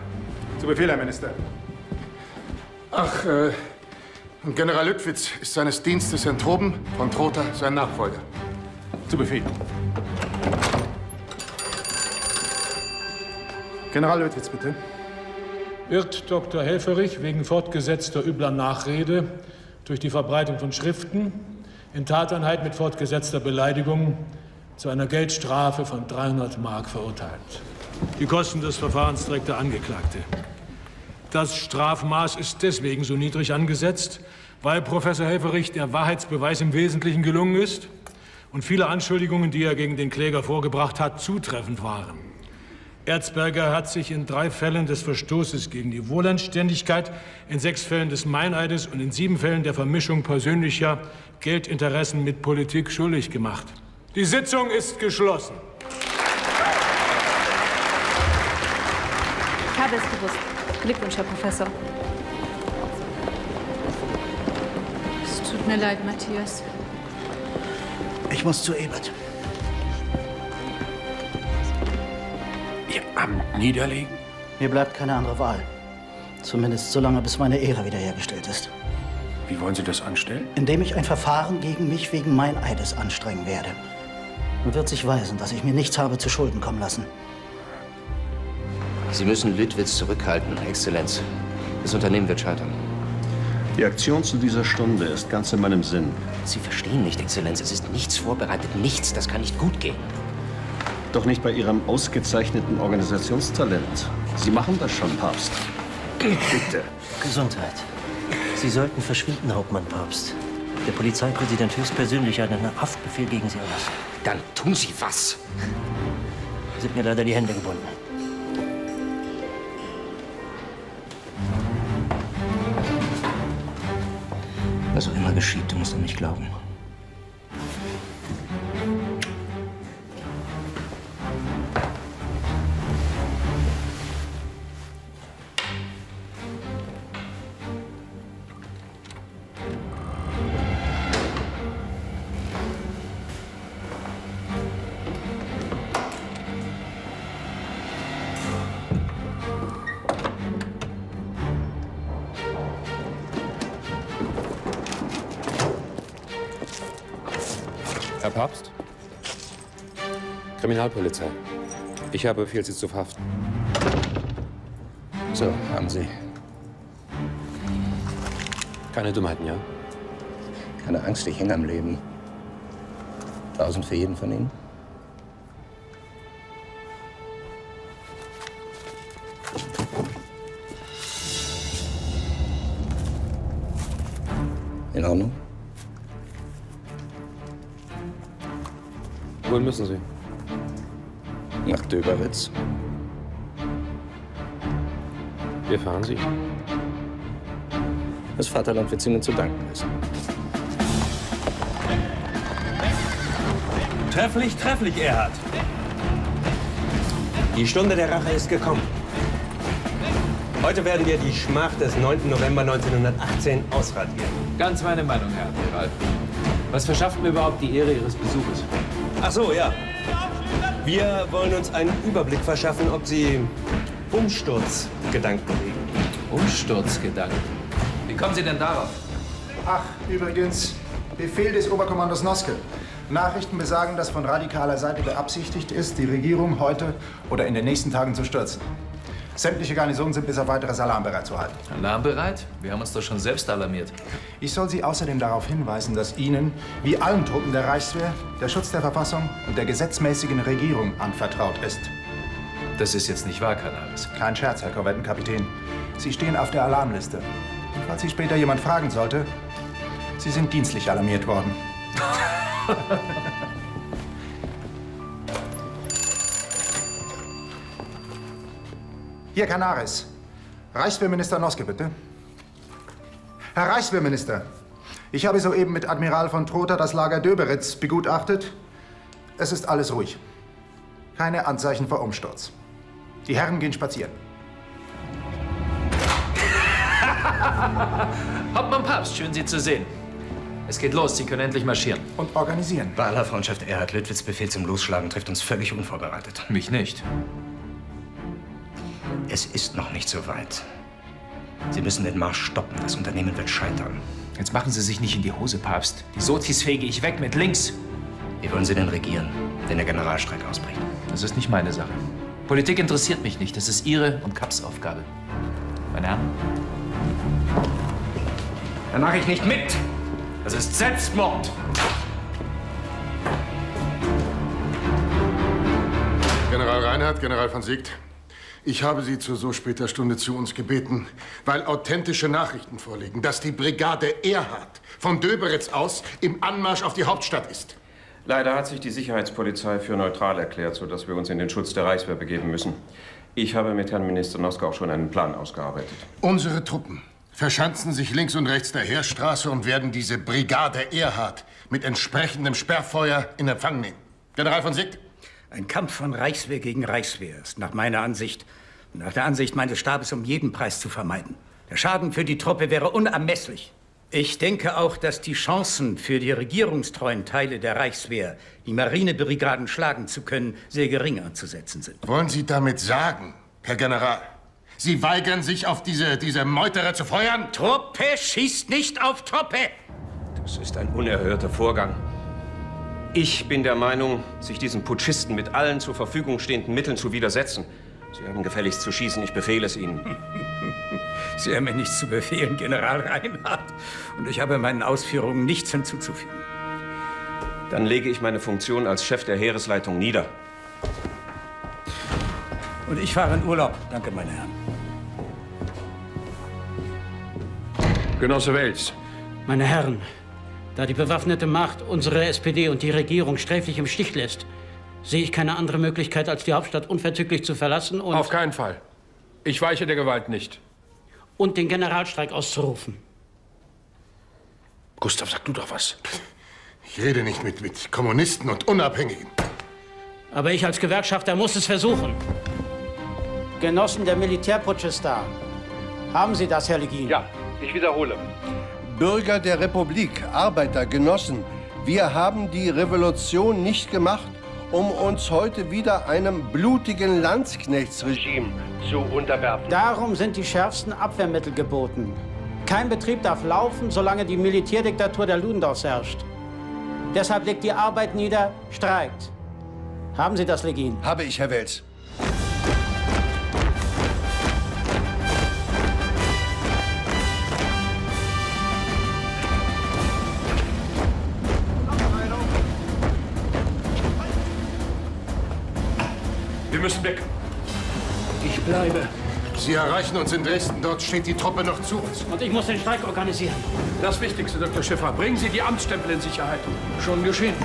Zu Befehl, Herr Minister. Ach, und General Lüttwitz ist seines Dienstes enthoben, von Trotha sein Nachfolger. Zu Befehl. General Lüttwitz, bitte. Wird Dr. Helfferich wegen fortgesetzter übler Nachrede durch die Verbreitung von Schriften in Tateinheit mit fortgesetzter Beleidigung zu einer Geldstrafe von 300 Mark verurteilt. Die Kosten des Verfahrens trägt der Angeklagte. Das Strafmaß ist deswegen so niedrig angesetzt, weil Professor Helfferich der Wahrheitsbeweis im Wesentlichen gelungen ist und viele Anschuldigungen, die er gegen den Kläger vorgebracht hat, zutreffend waren. Erzberger hat sich in 3 Fällen des Verstoßes gegen die Wohlanständigkeit, in 6 Fällen des Meineides und in 7 Fällen der Vermischung persönlicher Geldinteressen mit Politik schuldig gemacht. Die Sitzung ist geschlossen. Ich habe es gewusst. Glückwunsch, Herr Professor. Es tut mir leid, Matthias. Ich muss zu Ebert. Ihr Amt niederlegen? Mir bleibt keine andere Wahl. Zumindest so lange, bis meine Ehre wiederhergestellt ist. Wie wollen Sie das anstellen? Indem ich ein Verfahren gegen mich wegen Meineides anstrengen werde. Man wird sich weisen, dass ich mir nichts habe zu Schulden kommen lassen. Sie müssen Lüttwitz zurückhalten, Exzellenz. Das Unternehmen wird scheitern. Die Aktion zu dieser Stunde ist ganz in meinem Sinn. Sie verstehen nicht, Exzellenz. Es ist nichts vorbereitet, nichts. Das kann nicht gut gehen. Doch nicht bei Ihrem ausgezeichneten Organisationstalent. Sie machen das schon, Papst. Bitte. Gesundheit. Sie sollten verschwinden, Hauptmann Papst. Der Polizeipräsident höchstpersönlich hat einen Haftbefehl gegen Sie erlassen. Dann tun Sie was. Sind mir leider die Hände gebunden. Was auch immer geschieht, du musst an mich glauben. Herr Papst? Kriminalpolizei. Ich habe Befehl, Sie zu verhaften. So, haben Sie. Keine Dummheiten, ja? Keine Angst, ich hänge am Leben. 1000 für jeden von Ihnen? In Ordnung? Wohin müssen Sie? Nach Döberitz. Wir fahren Sie. Das Vaterland wird es Ihnen zu danken wissen. Trefflich, trefflich, Erhard. Die Stunde der Rache ist gekommen. Heute werden wir die Schmach des 9. November 1918 ausradieren. Ganz meine Meinung, Herr Admiral. Was verschafft mir überhaupt die Ehre Ihres Besuches? Ach so, ja. Wir wollen uns einen Überblick verschaffen, ob Sie Umsturzgedanken hegen. Umsturzgedanken? Wie kommen Sie denn darauf? Ach, übrigens, Befehl des Oberkommandos Noske. Nachrichten besagen, dass von radikaler Seite beabsichtigt ist, die Regierung heute oder in den nächsten Tagen zu stürzen. Sämtliche Garnisonen sind bis auf weiteres alarmbereit zu halten. Alarmbereit? Wir haben uns doch schon selbst alarmiert. Ich soll Sie außerdem darauf hinweisen, dass Ihnen, wie allen Truppen der Reichswehr, der Schutz der Verfassung und der gesetzmäßigen Regierung anvertraut ist. Das ist jetzt nicht wahr, Canaris. Kein Scherz, Herr Korvettenkapitän. Sie stehen auf der Alarmliste. Und falls Sie später jemand fragen sollte, Sie sind dienstlich alarmiert worden. Hier, Canaris. Reichswehrminister Noske, bitte. Herr Reichswehrminister, ich habe soeben mit Admiral von Trotha das Lager Döberitz begutachtet. Es ist alles ruhig. Keine Anzeichen vor Umsturz. Die Herren gehen spazieren. Hauptmann Papst, schön, Sie zu sehen. Es geht los, Sie können endlich marschieren. Und organisieren. Bei aller Freundschaft, Erhard Lüttwitz Befehl zum Losschlagen trifft uns völlig unvorbereitet. Mich nicht. Es ist noch nicht so weit. Sie müssen den Marsch stoppen. Das Unternehmen wird scheitern. Jetzt machen Sie sich nicht in die Hose, Papst. Die Sotis fege ich weg mit links. Wie wollen Sie denn regieren, wenn der Generalstreik ausbricht? Das ist nicht meine Sache. Politik interessiert mich nicht. Das ist Ihre und Kapps Aufgabe. Meine Herren? Da mache ich nicht mit. Das ist Selbstmord. General Reinhardt, General von Siegt, ich habe Sie zu so später Stunde zu uns gebeten, weil authentische Nachrichten vorliegen, dass die Brigade Erhard von Döberitz aus im Anmarsch auf die Hauptstadt ist. Leider hat sich die Sicherheitspolizei für neutral erklärt, sodass wir uns in den Schutz der Reichswehr begeben müssen. Ich habe mit Herrn Minister Noske auch schon einen Plan ausgearbeitet. Unsere Truppen verschanzen sich links und rechts der Heerstraße und werden diese Brigade Erhard mit entsprechendem Sperrfeuer in Empfang nehmen. General von Siegt? Ein Kampf von Reichswehr gegen Reichswehr ist nach meiner Ansicht und nach der Ansicht meines Stabes um jeden Preis zu vermeiden. Der Schaden für die Truppe wäre unermesslich. Ich denke auch, dass die Chancen für die regierungstreuen Teile der Reichswehr, die Marinebrigaden schlagen zu können, sehr gering anzusetzen sind. Wollen Sie damit sagen, Herr General, Sie weigern sich, auf diese Meuterer zu feuern? Truppe schießt nicht auf Truppe! Das ist ein unerhörter Vorgang. Ich bin der Meinung, sich diesen Putschisten mit allen zur Verfügung stehenden Mitteln zu widersetzen. Sie haben gefälligst zu schießen, ich befehle es Ihnen. Sie haben mir nichts zu befehlen, General Reinhardt. Und ich habe meinen Ausführungen nichts hinzuzufügen. Dann lege ich meine Funktion als Chef der Heeresleitung nieder. Und ich fahre in Urlaub. Danke, meine Herren. Genosse Wels. Meine Herren, da die bewaffnete Macht unsere SPD und die Regierung sträflich im Stich lässt, sehe ich keine andere Möglichkeit, als die Hauptstadt unverzüglich zu verlassen und... Auf keinen Fall. Ich weiche der Gewalt nicht. Und den Generalstreik auszurufen. Gustav, sag du doch was. Ich rede nicht mit Kommunisten und Unabhängigen. Aber ich als Gewerkschafter muss es versuchen. Genossen der Militärputschista, haben Sie das, Herr Legin? Ja, ich wiederhole. Bürger der Republik, Arbeiter, Genossen, wir haben die Revolution nicht gemacht, um uns heute wieder einem blutigen Landsknechtsregime zu unterwerfen. Darum sind die schärfsten Abwehrmittel geboten. Kein Betrieb darf laufen, solange die Militärdiktatur der Ludendorffs herrscht. Deshalb legt die Arbeit nieder, streikt. Haben Sie das, Legin? Habe ich, Herr Wels. Wir müssen weg. Ich bleibe. Sie erreichen uns in Dresden. Dort steht die Truppe noch zu uns. Und ich muss den Streik organisieren. Das Wichtigste, Dr. Schiffer. Bringen Sie die Amtsstempel in Sicherheit. Schon geschehen.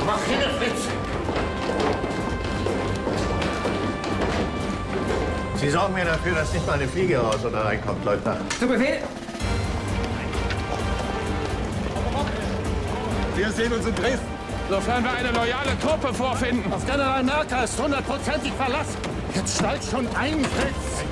Mach hin, Fritz! Sie sorgen mir dafür, dass nicht mal eine Fliege raus oder reinkommt, Leutnant. Zu Befehl! Wir sehen uns in Dresden. Sofern wir eine loyale Truppe vorfinden. Auf General Merker ist 100%ig Verlass. Jetzt steigt schon ein, Fritz.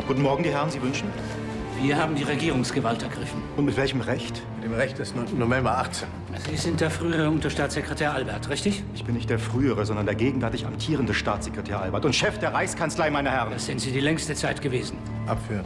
Guten Morgen, die Herren, Sie wünschen? Wir haben die Regierungsgewalt ergriffen. Und mit welchem Recht? Mit dem Recht des 9. November 18. Sie sind der frühere Unterstaatssekretär Albert, richtig? Ich bin nicht der frühere, sondern der gegenwärtig amtierende Staatssekretär Albert und Chef der Reichskanzlei, meine Herren. Das sind Sie die längste Zeit gewesen. Abführen.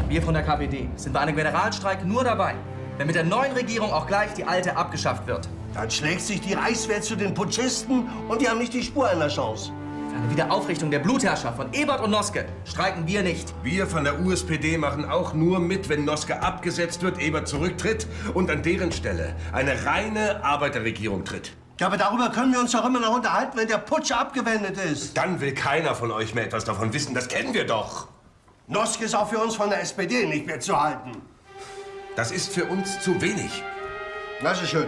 Wir von der KPD sind bei einem Generalstreik nur dabei, wenn mit der neuen Regierung auch gleich die alte abgeschafft wird. Dann schlägt sich die Reichswehr zu den Putschisten und die haben nicht die Spur einer Chance. Für eine Wiederaufrichtung der Blutherrschaft von Ebert und Noske streiken wir nicht. Wir von der USPD machen auch nur mit, wenn Noske abgesetzt wird, Ebert zurücktritt und an deren Stelle eine reine Arbeiterregierung tritt. Ja, aber darüber können wir uns doch immer noch unterhalten, wenn der Putsch abgewendet ist. Dann will keiner von euch mehr etwas davon wissen, das kennen wir doch. Noske ist auch für uns von der SPD nicht mehr zu halten. Das ist für uns zu wenig. Das ist schön.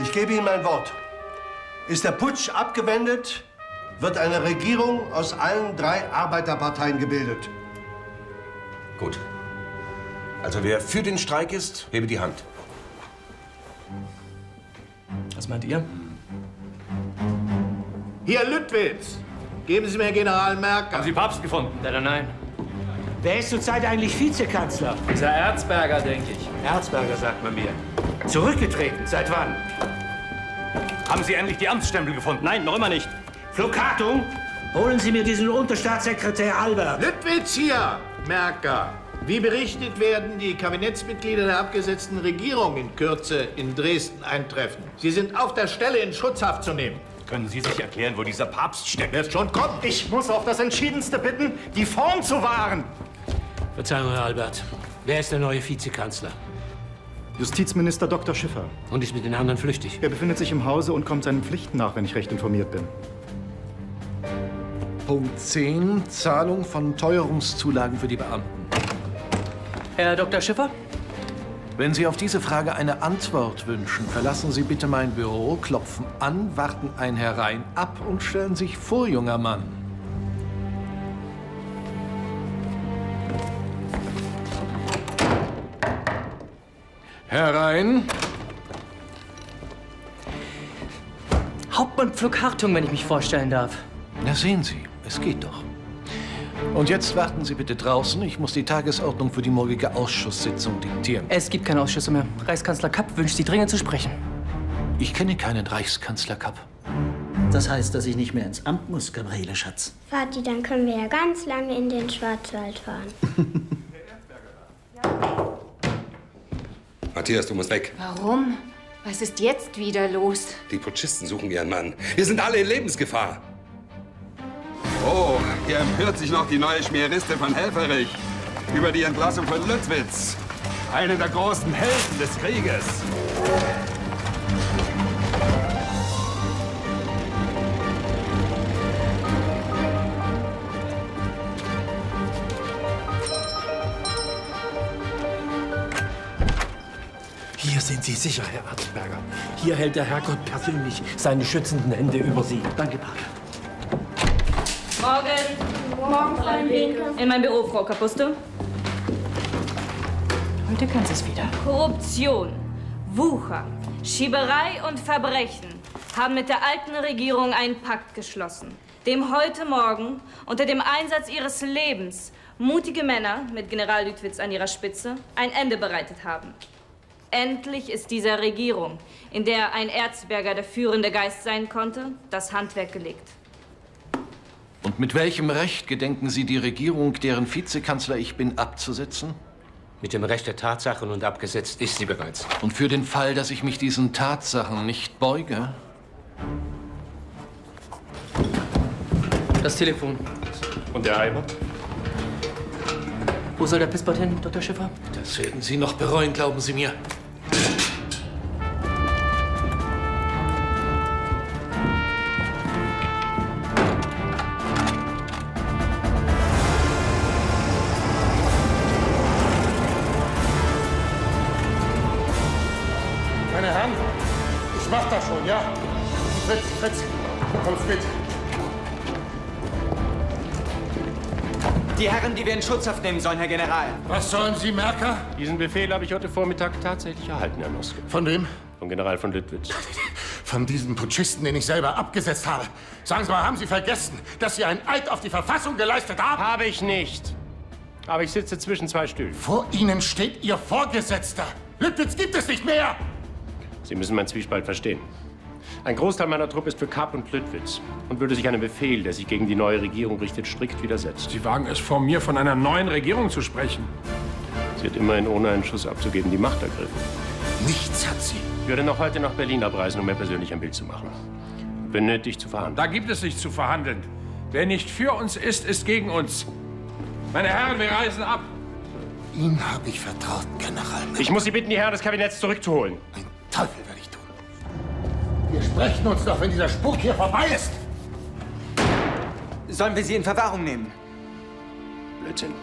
Ich gebe Ihnen mein Wort. Ist der Putsch abgewendet, wird eine Regierung aus allen 3 Arbeiterparteien gebildet. Gut. Also wer für den Streik ist, hebe die Hand. Was meint ihr? Hier, Lüttwitz. Geben Sie mir General Merker. Haben Sie Papst gefunden? Leider nein. Wer ist zurzeit eigentlich Vizekanzler? Dieser Erzberger, denke ich. Erzberger, sagt man mir. Zurückgetreten. Seit wann? Haben Sie endlich die Amtsstempel gefunden? Nein, noch immer nicht. Flockatum, holen Sie mir diesen Unterstaatssekretär Albert. Lüttwitz hier, Merker. Wie berichtet werden die Kabinettsmitglieder der abgesetzten Regierung in Kürze in Dresden eintreffen. Sie sind auf der Stelle in Schutzhaft zu nehmen. Können Sie sich erklären, wo dieser Papst steckt? Wird schon kommen. Ich muss auf das Entschiedenste bitten, die Form zu wahren. Verzeihung, Herr Albert. Wer ist der neue Vizekanzler? Justizminister Dr. Schiffer. Und ist mit den anderen flüchtig? Er befindet sich im Hause und kommt seinen Pflichten nach, wenn ich recht informiert bin. Punkt 10. Zahlung von Teuerungszulagen für die Beamten. Herr Dr. Schiffer? Wenn Sie auf diese Frage eine Antwort wünschen, verlassen Sie bitte mein Büro, klopfen an, warten ein herein ab und stellen sich vor, junger Mann. Herein. Hauptmann Pfluck Hartung, wenn ich mich vorstellen darf. Na sehen Sie, es geht doch. Und jetzt warten Sie bitte draußen. Ich muss die Tagesordnung für die morgige Ausschusssitzung diktieren. Es gibt keine Ausschüsse mehr. Reichskanzler Kapp wünscht Sie dringend zu sprechen. Ich kenne keinen Reichskanzler Kapp. Das heißt, dass ich nicht mehr ins Amt muss, Gabriele Schatz. Vati, dann können wir ja ganz lange in den Schwarzwald fahren. Matthias, du musst weg. Warum? Was ist jetzt wieder los? Die Putschisten suchen ihren Mann. Wir sind alle in Lebensgefahr. Oh, hier empört sich noch die neue Schmieriste von Helfferich über die Entlassung von Lüttwitz, einen der großen Helden des Krieges. Hier sind Sie sicher, Herr Erzberger. Hier hält der Herrgott persönlich seine schützenden Hände über Sie. Danke, Pater. Morgen. Morgen, Frau Winke. In mein Büro, Frau Kapuste. Heute kann sie es wieder. Korruption, Wucher, Schieberei und Verbrechen haben mit der alten Regierung einen Pakt geschlossen, dem heute Morgen unter dem Einsatz ihres Lebens mutige Männer mit General Lüttwitz an ihrer Spitze ein Ende bereitet haben. Endlich ist dieser Regierung, in der ein Erzberger der führende Geist sein konnte, das Handwerk gelegt. Und mit welchem Recht gedenken Sie, die Regierung, deren Vizekanzler ich bin, abzusetzen? Mit dem Recht der Tatsachen und abgesetzt ist sie bereits. Und für den Fall, dass ich mich diesen Tatsachen nicht beuge? Das Telefon. Und der Eimer? Wo soll der Pisspot hin, Dr. Schiffer? Das werden Sie noch bereuen, glauben Sie mir. Meine Herren, ich mach das schon, ja? Fritz, kommst mit. Die Herren, die wir in Schutzhaft nehmen sollen, Herr General. Was sollen Sie, Merker? Diesen Befehl habe ich heute Vormittag tatsächlich erhalten, Herr Noske. Von wem? Vom General von Lüttwitz. Von diesem Putschisten, den ich selber abgesetzt habe. Sagen Sie mal, haben Sie vergessen, dass Sie einen Eid auf die Verfassung geleistet haben? Habe ich nicht. Aber ich sitze zwischen zwei Stühlen. Vor Ihnen steht Ihr Vorgesetzter. Lüttwitz gibt es nicht mehr. Sie müssen meinen Zwiespalt verstehen. Ein Großteil meiner Truppe ist für Kapp und Lüttwitz und würde sich einem Befehl, der sich gegen die neue Regierung richtet, strikt widersetzen. Sie wagen es vor mir, von einer neuen Regierung zu sprechen. Sie hat immerhin, ohne einen Schuss abzugeben, die Macht ergriffen. Nichts hat sie. Ich würde noch heute nach Berlin abreisen, um mir persönlich ein Bild zu machen. Wenn nötig, zu verhandeln. Da gibt es nichts zu verhandeln. Wer nicht für uns ist gegen uns. Meine Herren, wir reisen ab. Ihnen habe ich vertraut, General. Ich muss Sie bitten, die Herren des Kabinetts zurückzuholen. Teufel werde ich tun. Wir sprechen uns doch, wenn dieser Spuk hier vorbei ist. Sollen wir sie in Verwahrung nehmen? Blödsinn.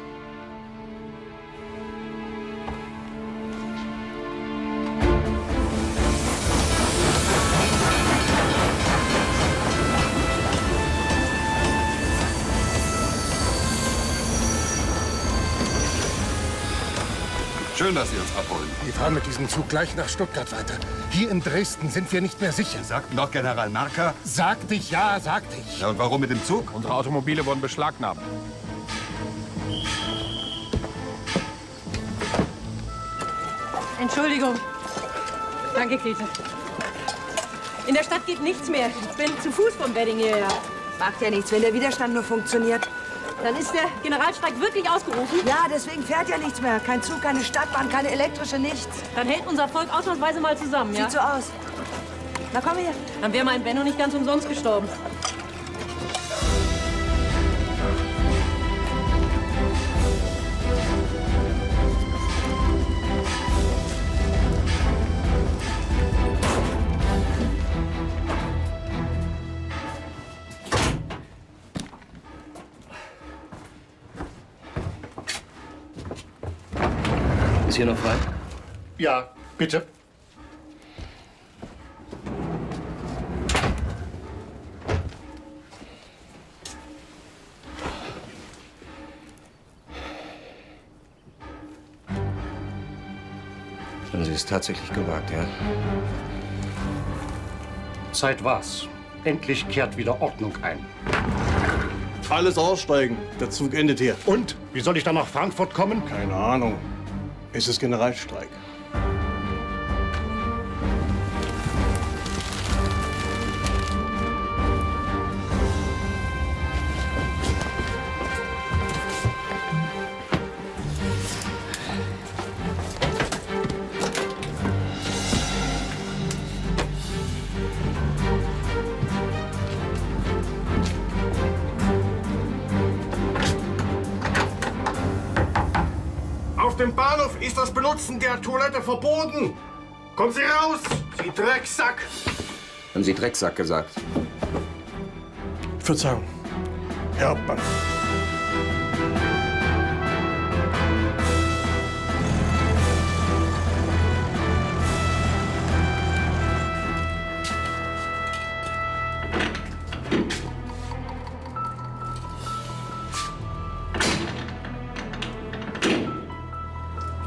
Schön, dass Sie uns abholen. Wir fahren mit diesem Zug gleich nach Stuttgart weiter. Hier in Dresden sind wir nicht mehr sicher. Sie sagten doch General Marker. Sagte ich, ja, sagte ich. Ja, und warum mit dem Zug? Unsere Automobile wurden beschlagnahmt. Entschuldigung. Danke, Käthe. In der Stadt geht nichts mehr. Ich bin zu Fuß vom Wedding hierher. Macht ja nichts, wenn der Widerstand nur funktioniert. Dann ist der Generalstreik wirklich ausgerufen? Ja, deswegen fährt ja nichts mehr. Kein Zug, keine Stadtbahn, keine elektrische, nichts. Dann hält unser Volk ausnahmsweise mal zusammen, ja? Sieht so aus. Na komm her. Dann wäre mein Benno nicht ganz umsonst gestorben. Ist hier noch frei? Ja, bitte. Haben Sie es tatsächlich gewagt, ja? Zeit war's. Endlich kehrt wieder Ordnung ein. Alles aussteigen. Der Zug endet hier. Und? Wie soll ich dann nach Frankfurt kommen? Keine Ahnung. Es ist Generalstreik. Auf dem Bahnhof ist das Benutzen der Toilette verboten. Kommen Sie raus, Sie Drecksack! Haben Sie Drecksack gesagt? Verzeihung, Herr Hauptmann.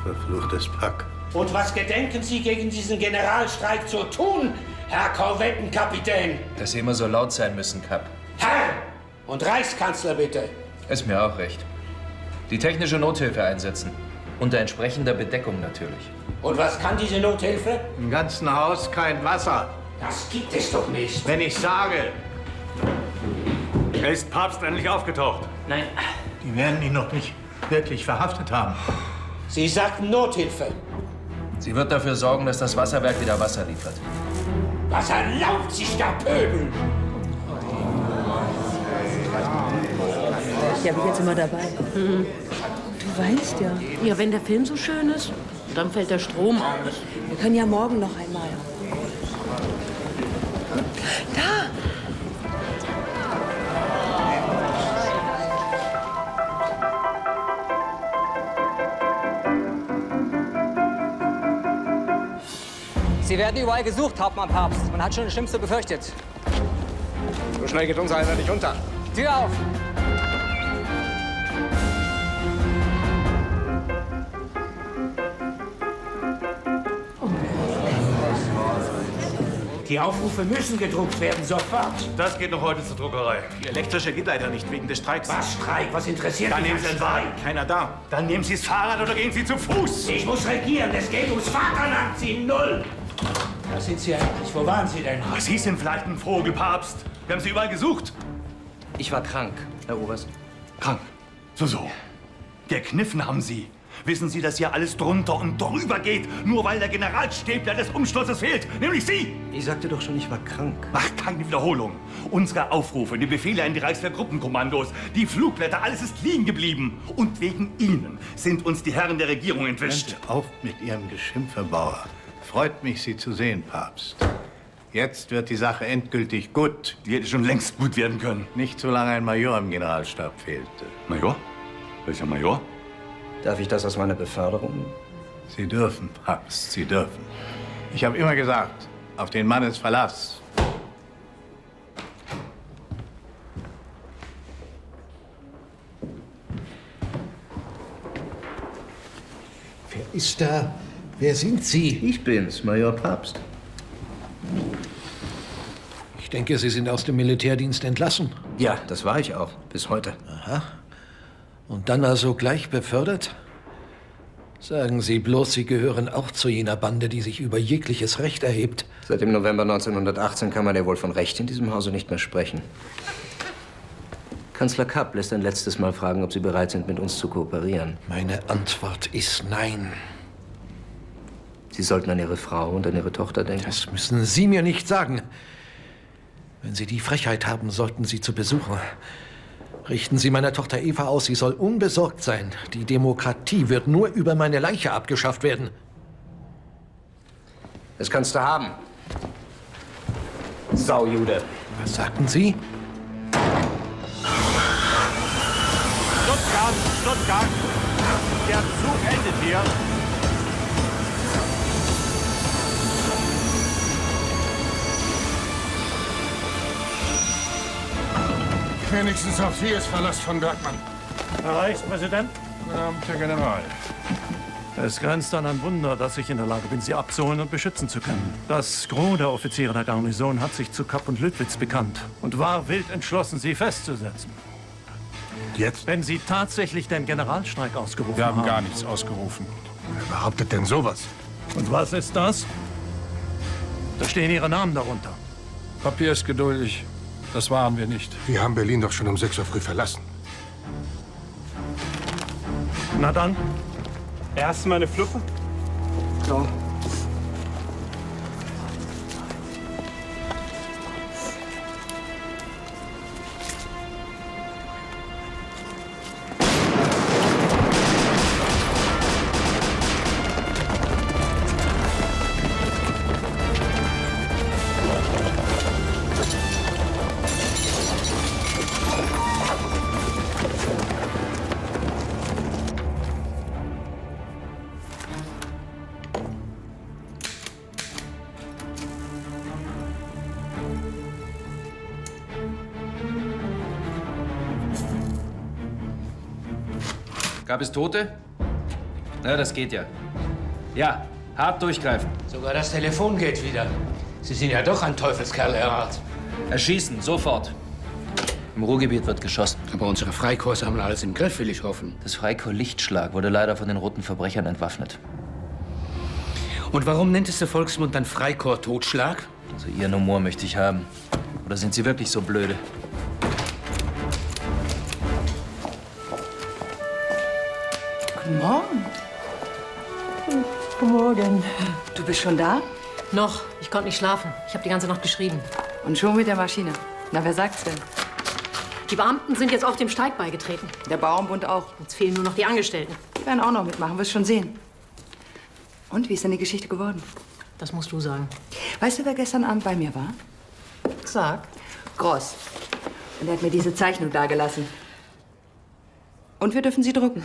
Verfluchtes Pack. Und was gedenken Sie gegen diesen Generalstreik zu tun, Herr Korvettenkapitän? Dass Sie immer so laut sein müssen, Kap. Herr und Reichskanzler, bitte. Ist mir auch recht. Die technische Nothilfe einsetzen. Unter entsprechender Bedeckung natürlich. Und was kann diese Nothilfe? Im ganzen Haus kein Wasser. Das gibt es doch nicht. Wenn ich sage, ist Papst endlich aufgetaucht. Nein. Die werden ihn noch nicht wirklich verhaftet haben. Sie sagten Nothilfe. Sie wird dafür sorgen, dass das Wasserwerk wieder Wasser liefert. Was erlaubt sich der Pöbel? Ja, bin jetzt immer dabei. Mhm. Du weinst ja. Ja, wenn der Film so schön ist, dann fällt der Strom aus. Wir können ja morgen noch einmal. Da! Sie werden überall gesucht, Hauptmann Papst. Man hat schon das Schlimmste befürchtet. So schnell geht unser einer nicht unter. Tür auf! Die Aufrufe müssen gedruckt werden, sofort. Das geht noch heute zur Druckerei. Die elektrische geht leider nicht wegen des Streiks. Was Streik? Was interessiert Dann mich nehmen Sie ein ein Wagen. Streik? Keiner da. Dann nehmen Sie das Fahrrad oder gehen Sie zu Fuß. Ich muss regieren. Es geht ums Vaterland. Sie null. Da sind Sie endlich. Wo waren Sie denn? Sie sind vielleicht ein Vogelpapst. Wir haben Sie überall gesucht. Ich war krank, Herr Oberst. Krank. So. Gekniffen haben Sie. Wissen Sie, dass hier alles drunter und drüber geht, nur weil der Generalstäbler des Umsturzes fehlt, nämlich Sie? Ich sagte doch schon, ich war krank. Ach, keine Wiederholung. Unsere Aufrufe, die Befehle an die Reichswehrgruppenkommandos, die Flugblätter, alles ist liegen geblieben. Und wegen Ihnen sind uns die Herren der Regierung entwischt. Hören Sie auf mit Ihrem Geschimpfe, Bauer. Freut mich, Sie zu sehen, Papst. Jetzt wird die Sache endgültig gut. Die hätte schon längst gut werden können. Nicht so lange ein Major im Generalstab fehlte. Major? Welcher Major? Darf ich das aus meiner Beförderung? Sie dürfen, Papst, Sie dürfen. Ich habe immer gesagt, auf den Mann ist Verlass. Wer ist da? Wer sind Sie? Ich bin's, Major Pabst. Ich denke, Sie sind aus dem Militärdienst entlassen. Ja, das war ich auch, bis heute. Aha. Und dann also gleich befördert? Sagen Sie bloß, Sie gehören auch zu jener Bande, die sich über jegliches Recht erhebt. Seit dem November 1918 kann man ja wohl von Recht in diesem Hause nicht mehr sprechen. Kanzler Kapp lässt ein letztes Mal fragen, ob Sie bereit sind, mit uns zu kooperieren. Meine Antwort ist nein. Sie sollten an Ihre Frau und an Ihre Tochter denken. Das müssen Sie mir nicht sagen. Wenn Sie die Frechheit haben sollten, sie zu besuchen, richten Sie meiner Tochter Eva aus, sie soll unbesorgt sein. Die Demokratie wird nur über meine Leiche abgeschafft werden. Das kannst du haben. Saujude. Was sagten Sie? Stuttgart, Stuttgart. Der Zug endet hier. Wenigstens auf Sie ist Verlass von Bergmann. Herr Reichspräsident. Guten Abend, Herr General. Es grenzt an ein Wunder, dass ich in der Lage bin, Sie abzuholen und beschützen zu können. Das Gros der Offiziere der Garnison hat sich zu Kapp und Lüttwitz bekannt und war wild entschlossen, Sie festzusetzen. Jetzt? Wenn Sie tatsächlich den Generalstreik ausgerufen haben. Wir haben gar nichts ausgerufen. Wer behauptet denn sowas? Und was ist das? Da stehen Ihre Namen darunter. Papier ist geduldig. Das waren wir nicht. Wir haben Berlin doch schon um 6 Uhr früh verlassen. Na dann. Erstmal eine Fluppe? So. Gab es Tote? Na, das geht ja. Ja, hart durchgreifen. Sogar das Telefon geht wieder. Sie sind ja doch ein Teufelskerl, Herr Rat. Erschießen, sofort. Im Ruhrgebiet wird geschossen. Aber unsere Freikorps haben alles im Griff, will ich hoffen. Das Freikorps Lichtschlag wurde leider von den roten Verbrechern entwaffnet. Und warum nennt es der Volksmund dann Freikorps Totschlag? Also Ihren Humor möchte ich haben. Oder sind Sie wirklich so blöde? Guten Morgen. Guten Morgen. Du bist schon da? Noch. Ich konnte nicht schlafen. Ich habe die ganze Nacht geschrieben. Und schon mit der Maschine. Na, wer sagt's denn? Die Beamten sind jetzt auf dem Streik beigetreten. Der Bauernbund auch. Jetzt fehlen nur noch die Angestellten. Die werden auch noch mitmachen, wirst schon sehen. Und, wie ist denn die Geschichte geworden? Das musst du sagen. Weißt du, wer gestern Abend bei mir war? Sag. Gross. Und er hat mir diese Zeichnung dagelassen. Und wir dürfen sie drucken.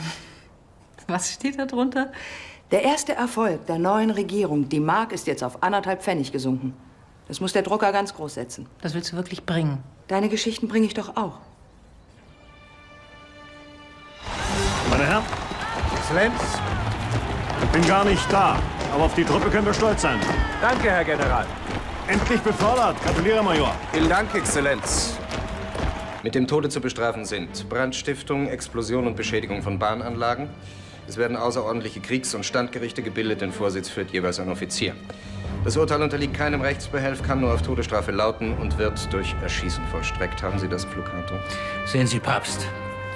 Was steht da drunter? Der erste Erfolg der neuen Regierung. Die Mark ist jetzt auf 1,5 Pfennig gesunken. Das muss der Drucker ganz groß setzen. Das willst du wirklich bringen? Deine Geschichten bringe ich doch auch. Meine Herren, Exzellenz, ich bin gar nicht da. Aber auf die Truppe können wir stolz sein. Danke, Herr General. Endlich befördert. Gratuliere, Major. Vielen Dank, Exzellenz. Mit dem Tode zu bestrafen sind Brandstiftung, Explosion und Beschädigung von Bahnanlagen. Es werden außerordentliche Kriegs- und Standgerichte gebildet. Den Vorsitz führt jeweils ein Offizier. Das Urteil unterliegt keinem Rechtsbehelf, kann nur auf Todesstrafe lauten und wird durch Erschießen vollstreckt. Haben Sie das, Pflugato? Sehen Sie, Papst,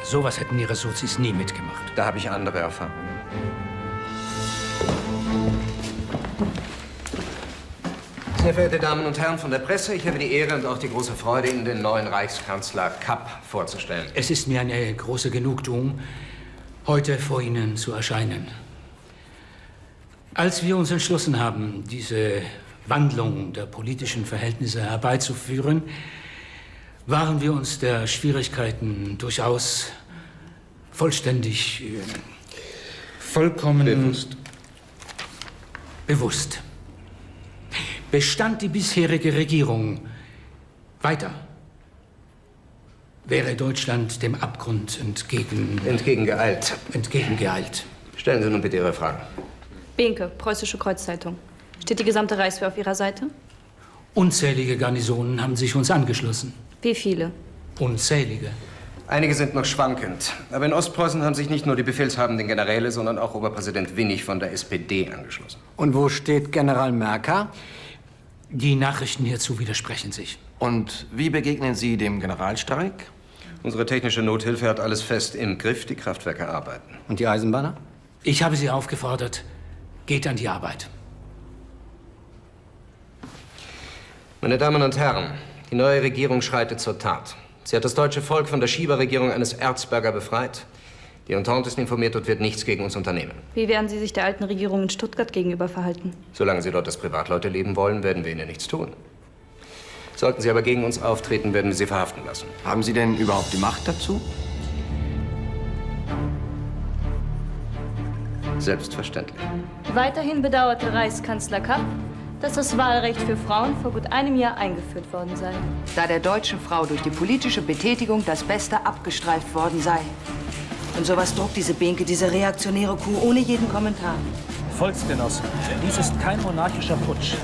sowas hätten Ihre Sozis nie mitgemacht. Da habe ich andere Erfahrungen. Sehr verehrte Damen und Herren von der Presse, ich habe die Ehre und auch die große Freude, Ihnen den neuen Reichskanzler Kapp vorzustellen. Es ist mir eine große Genugtuung, heute vor Ihnen zu erscheinen. Als wir uns entschlossen haben, diese Wandlung der politischen Verhältnisse herbeizuführen, waren wir uns der Schwierigkeiten durchaus vollkommen bewusst. Bestand die bisherige Regierung weiter, wäre Deutschland dem Abgrund entgegengeeilt. Stellen Sie nun bitte Ihre Fragen. Behnke, Preußische Kreuzzeitung. Steht die gesamte Reichswehr auf Ihrer Seite? Unzählige Garnisonen haben sich uns angeschlossen. Wie viele? Unzählige. Einige sind noch schwankend. Aber in Ostpreußen haben sich nicht nur die befehlshabenden Generäle, sondern auch Oberpräsident Winnig von der SPD angeschlossen. Und wo steht General Merker? Die Nachrichten hierzu widersprechen sich. Und wie begegnen Sie dem Generalstreik? Unsere technische Nothilfe hat alles fest im Griff. Die Kraftwerke arbeiten. Und die Eisenbahner? Ich habe Sie aufgefordert, geht an die Arbeit. Meine Damen und Herren, die neue Regierung schreitet zur Tat. Sie hat das deutsche Volk von der Schieberregierung eines Erzberger befreit. Die Entente ist informiert und wird nichts gegen uns unternehmen. Wie werden Sie sich der alten Regierung in Stuttgart gegenüber verhalten? Solange Sie dort als Privatleute leben wollen, werden wir Ihnen nichts tun. Sollten Sie aber gegen uns auftreten, werden wir Sie verhaften lassen. Haben Sie denn überhaupt die Macht dazu? Selbstverständlich. Weiterhin bedauerte Reichskanzler Kapp, dass das Wahlrecht für Frauen vor gut einem Jahr eingeführt worden sei. Da der deutschen Frau durch die politische Betätigung das Beste abgestreift worden sei. Und sowas druckt diese Behnke, diese reaktionäre Kuh, ohne jeden Kommentar. Volksgenossen, dies ist kein monarchischer Putsch.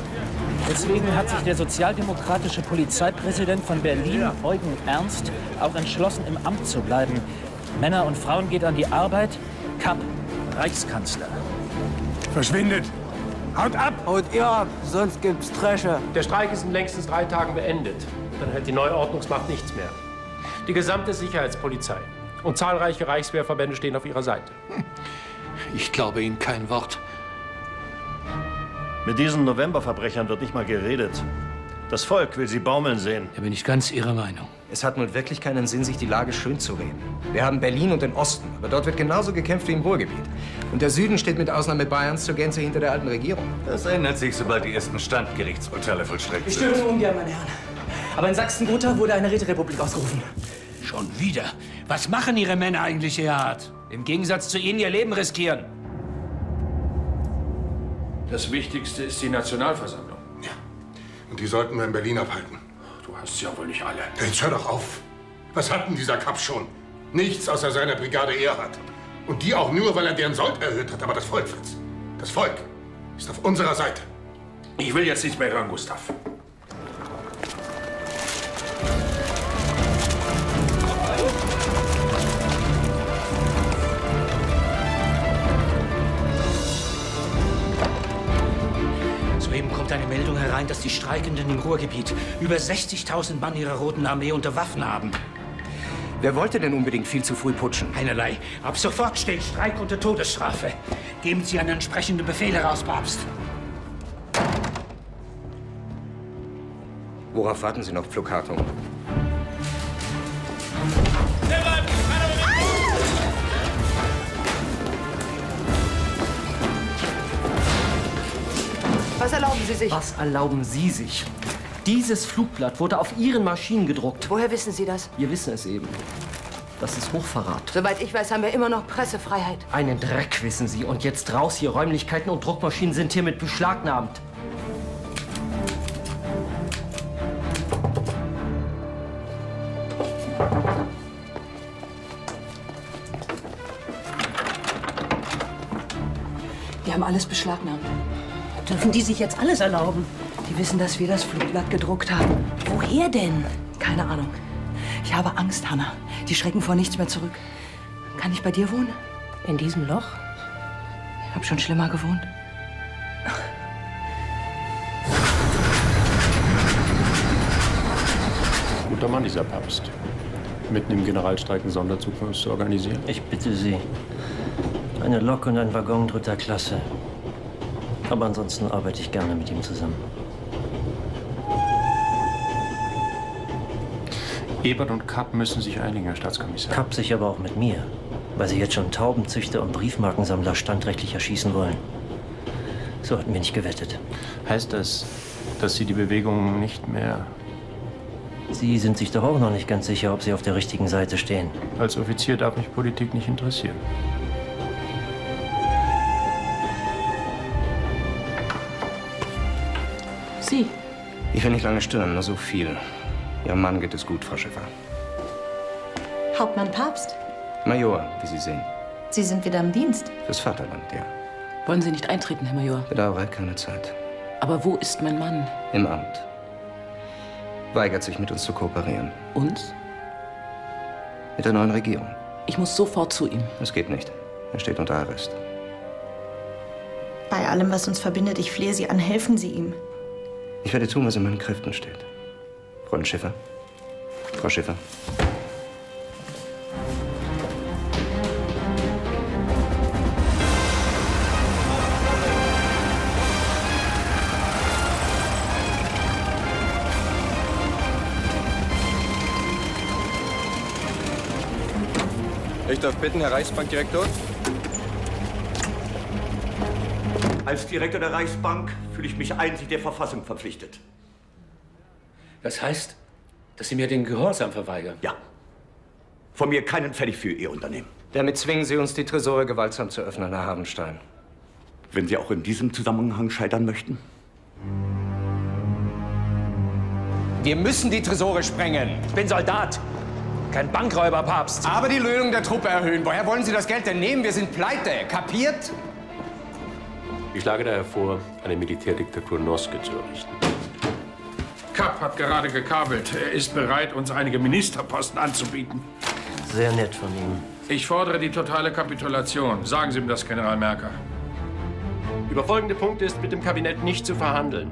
Deswegen hat sich der sozialdemokratische Polizeipräsident von Berlin, Eugen Ernst, auch entschlossen, im Amt zu bleiben. Männer und Frauen geht an die Arbeit. Kapp, Reichskanzler. Verschwindet! Haut ab! Haut ihr ab, sonst gibt's Dresche. Der Streik ist in längstens 3 Tagen beendet. Dann hält die neue Ordnungsmacht nichts mehr. Die gesamte Sicherheitspolizei und zahlreiche Reichswehrverbände stehen auf ihrer Seite. Ich glaube Ihnen kein Wort. Mit diesen Novemberverbrechern wird nicht mal geredet. Das Volk will sie baumeln sehen. Da bin ich ganz Ihrer Meinung. Es hat nun wirklich keinen Sinn, sich die Lage schön zu reden. Wir haben Berlin und den Osten, aber dort wird genauso gekämpft wie im Ruhrgebiet. Und der Süden steht mit Ausnahme Bayerns zur Gänze hinter der alten Regierung. Das ändert sich, sobald die ersten Standgerichtsurteile vollstreckt Ich sind. störe nur ungern, meine Herren. Aber in Sachsen-Gotha wurde eine Räterepublik ausgerufen. Schon wieder? Was machen Ihre Männer eigentlich, Erhard? Im Gegensatz zu Ihnen ihr Leben riskieren. Das Wichtigste ist die Nationalversammlung. Ja. Und die sollten wir in Berlin abhalten. Du hast sie ja wohl nicht alle. Jetzt hör doch auf. Was hat denn dieser Kapp schon? Nichts außer seiner Brigade Erhard. Und die auch nur, weil er deren Sold erhöht hat. Aber das Volk, Fritz. Das Volk ist auf unserer Seite. Ich will jetzt nicht mehr hören, Gustav. Soeben kommt eine Meldung herein, dass die Streikenden im Ruhrgebiet über 60.000 Mann ihrer Roten Armee unter Waffen haben. Wer wollte denn unbedingt viel zu früh putschen? Einerlei. Ab sofort steht Streik unter Todesstrafe. Geben Sie einen entsprechenden Befehl heraus, Papst. Worauf warten Sie noch, Pflughartung? Was erlauben Sie sich? Was erlauben Sie sich? Dieses Flugblatt wurde auf Ihren Maschinen gedruckt. Woher wissen Sie das? Wir wissen es eben. Das ist Hochverrat. Soweit ich weiß, haben wir immer noch Pressefreiheit. Einen Dreck wissen Sie. Und jetzt raus hier. Räumlichkeiten und Druckmaschinen sind hiermit beschlagnahmt. Wir haben alles beschlagnahmt. Dürfen die sich jetzt alles erlauben? Die wissen, dass wir das Flugblatt gedruckt haben. Woher denn? Keine Ahnung. Ich habe Angst, Hanna. Die schrecken vor nichts mehr zurück. Kann ich bei dir wohnen? In diesem Loch? Ich habe schon schlimmer gewohnt. Guter Mann, dieser Papst. Mitten im Generalstreik einen Sonderzug für uns zu organisieren. Ich bitte Sie. Eine Lok und ein Waggon 3. Klasse. Aber ansonsten arbeite ich gerne mit ihm zusammen. Ebert und Kapp müssen sich einigen, Herr Staatskommissar. Kapp sich aber auch mit mir, weil Sie jetzt schon Taubenzüchter und Briefmarkensammler standrechtlich erschießen wollen. So hatten wir nicht gewettet. Heißt das, dass Sie die Bewegung nicht mehr... Sie sind sich doch auch noch nicht ganz sicher, ob Sie auf der richtigen Seite stehen. Als Offizier darf mich Politik nicht interessieren. Sie. Ich will nicht lange stören, nur so viel. Ihrem Mann geht es gut, Frau Schiffer. Hauptmann Pabst, Major, wie Sie sehen. Sie sind wieder im Dienst. Fürs Vaterland, ja. Wollen Sie nicht eintreten, Herr Major? Bedauere, keine Zeit. Aber wo ist mein Mann? Im Amt. Weigert sich, mit uns zu kooperieren. Uns? Mit der neuen Regierung. Ich muss sofort zu ihm. Das geht nicht. Er steht unter Arrest. Bei allem, was uns verbindet, ich flehe Sie an, helfen Sie ihm. Ich werde tun, was in meinen Kräften steht. Fräulein Schiffer. Frau Schiffer. Ich darf bitten, Herr Reichsbankdirektor. Als Direktor der Reichsbank fühle ich mich einzig der Verfassung verpflichtet. Das heißt, dass Sie mir den Gehorsam verweigern? Ja. Von mir keinen Pfennig für Ihr Unternehmen. Damit zwingen Sie uns, die Tresore gewaltsam zu öffnen, Herr Havenstein. Wenn Sie auch in diesem Zusammenhang scheitern möchten? Wir müssen die Tresore sprengen. Ich bin Soldat, kein Bankräuber, Papst. Aber die Löhnung der Truppe erhöhen. Woher wollen Sie das Geld denn nehmen? Wir sind pleite. Kapiert? Ich schlage daher vor, eine Militärdiktatur Noske zu errichten. Kapp hat gerade gekabelt. Er ist bereit, uns einige Ministerposten anzubieten. Sehr nett von Ihnen. Ich fordere die totale Kapitulation. Sagen Sie ihm das, General Merker. Über folgende Punkte ist mit dem Kabinett nicht zu verhandeln.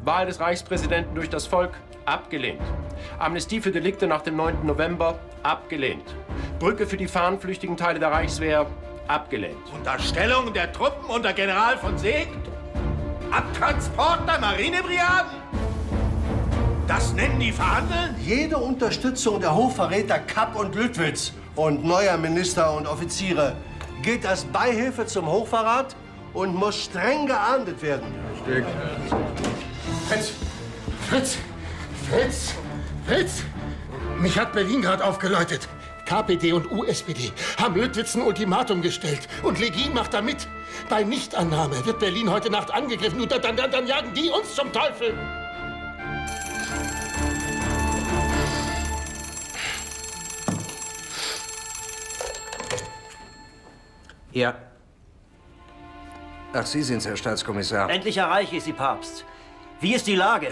Wahl des Reichspräsidenten durch das Volk, abgelehnt. Amnestie für Delikte nach dem 9. November, abgelehnt. Brücke für die fahnenflüchtigen Teile der Reichswehr, abgelehnt. Unterstellung der Truppen unter General von Seeckt? Abtransport der Marinebrigaden? Das nennen die Verhandeln? Jede Unterstützung der Hochverräter Kapp und Lüttwitz und neuer Minister und Offiziere gilt als Beihilfe zum Hochverrat und muss streng geahndet werden. Fritz! Fritz! Fritz! Fritz! Mich hat Berlin gerade aufgeläutet. KPD und USPD haben Lüttwitz ein Ultimatum gestellt. Und Legin macht da mit. Bei Nichtannahme wird Berlin heute Nacht angegriffen und dann jagen die uns zum Teufel. Ja. Ach, Sie sind's, Herr Staatskommissar. Endlich erreiche ich Sie, Papst. Wie ist die Lage?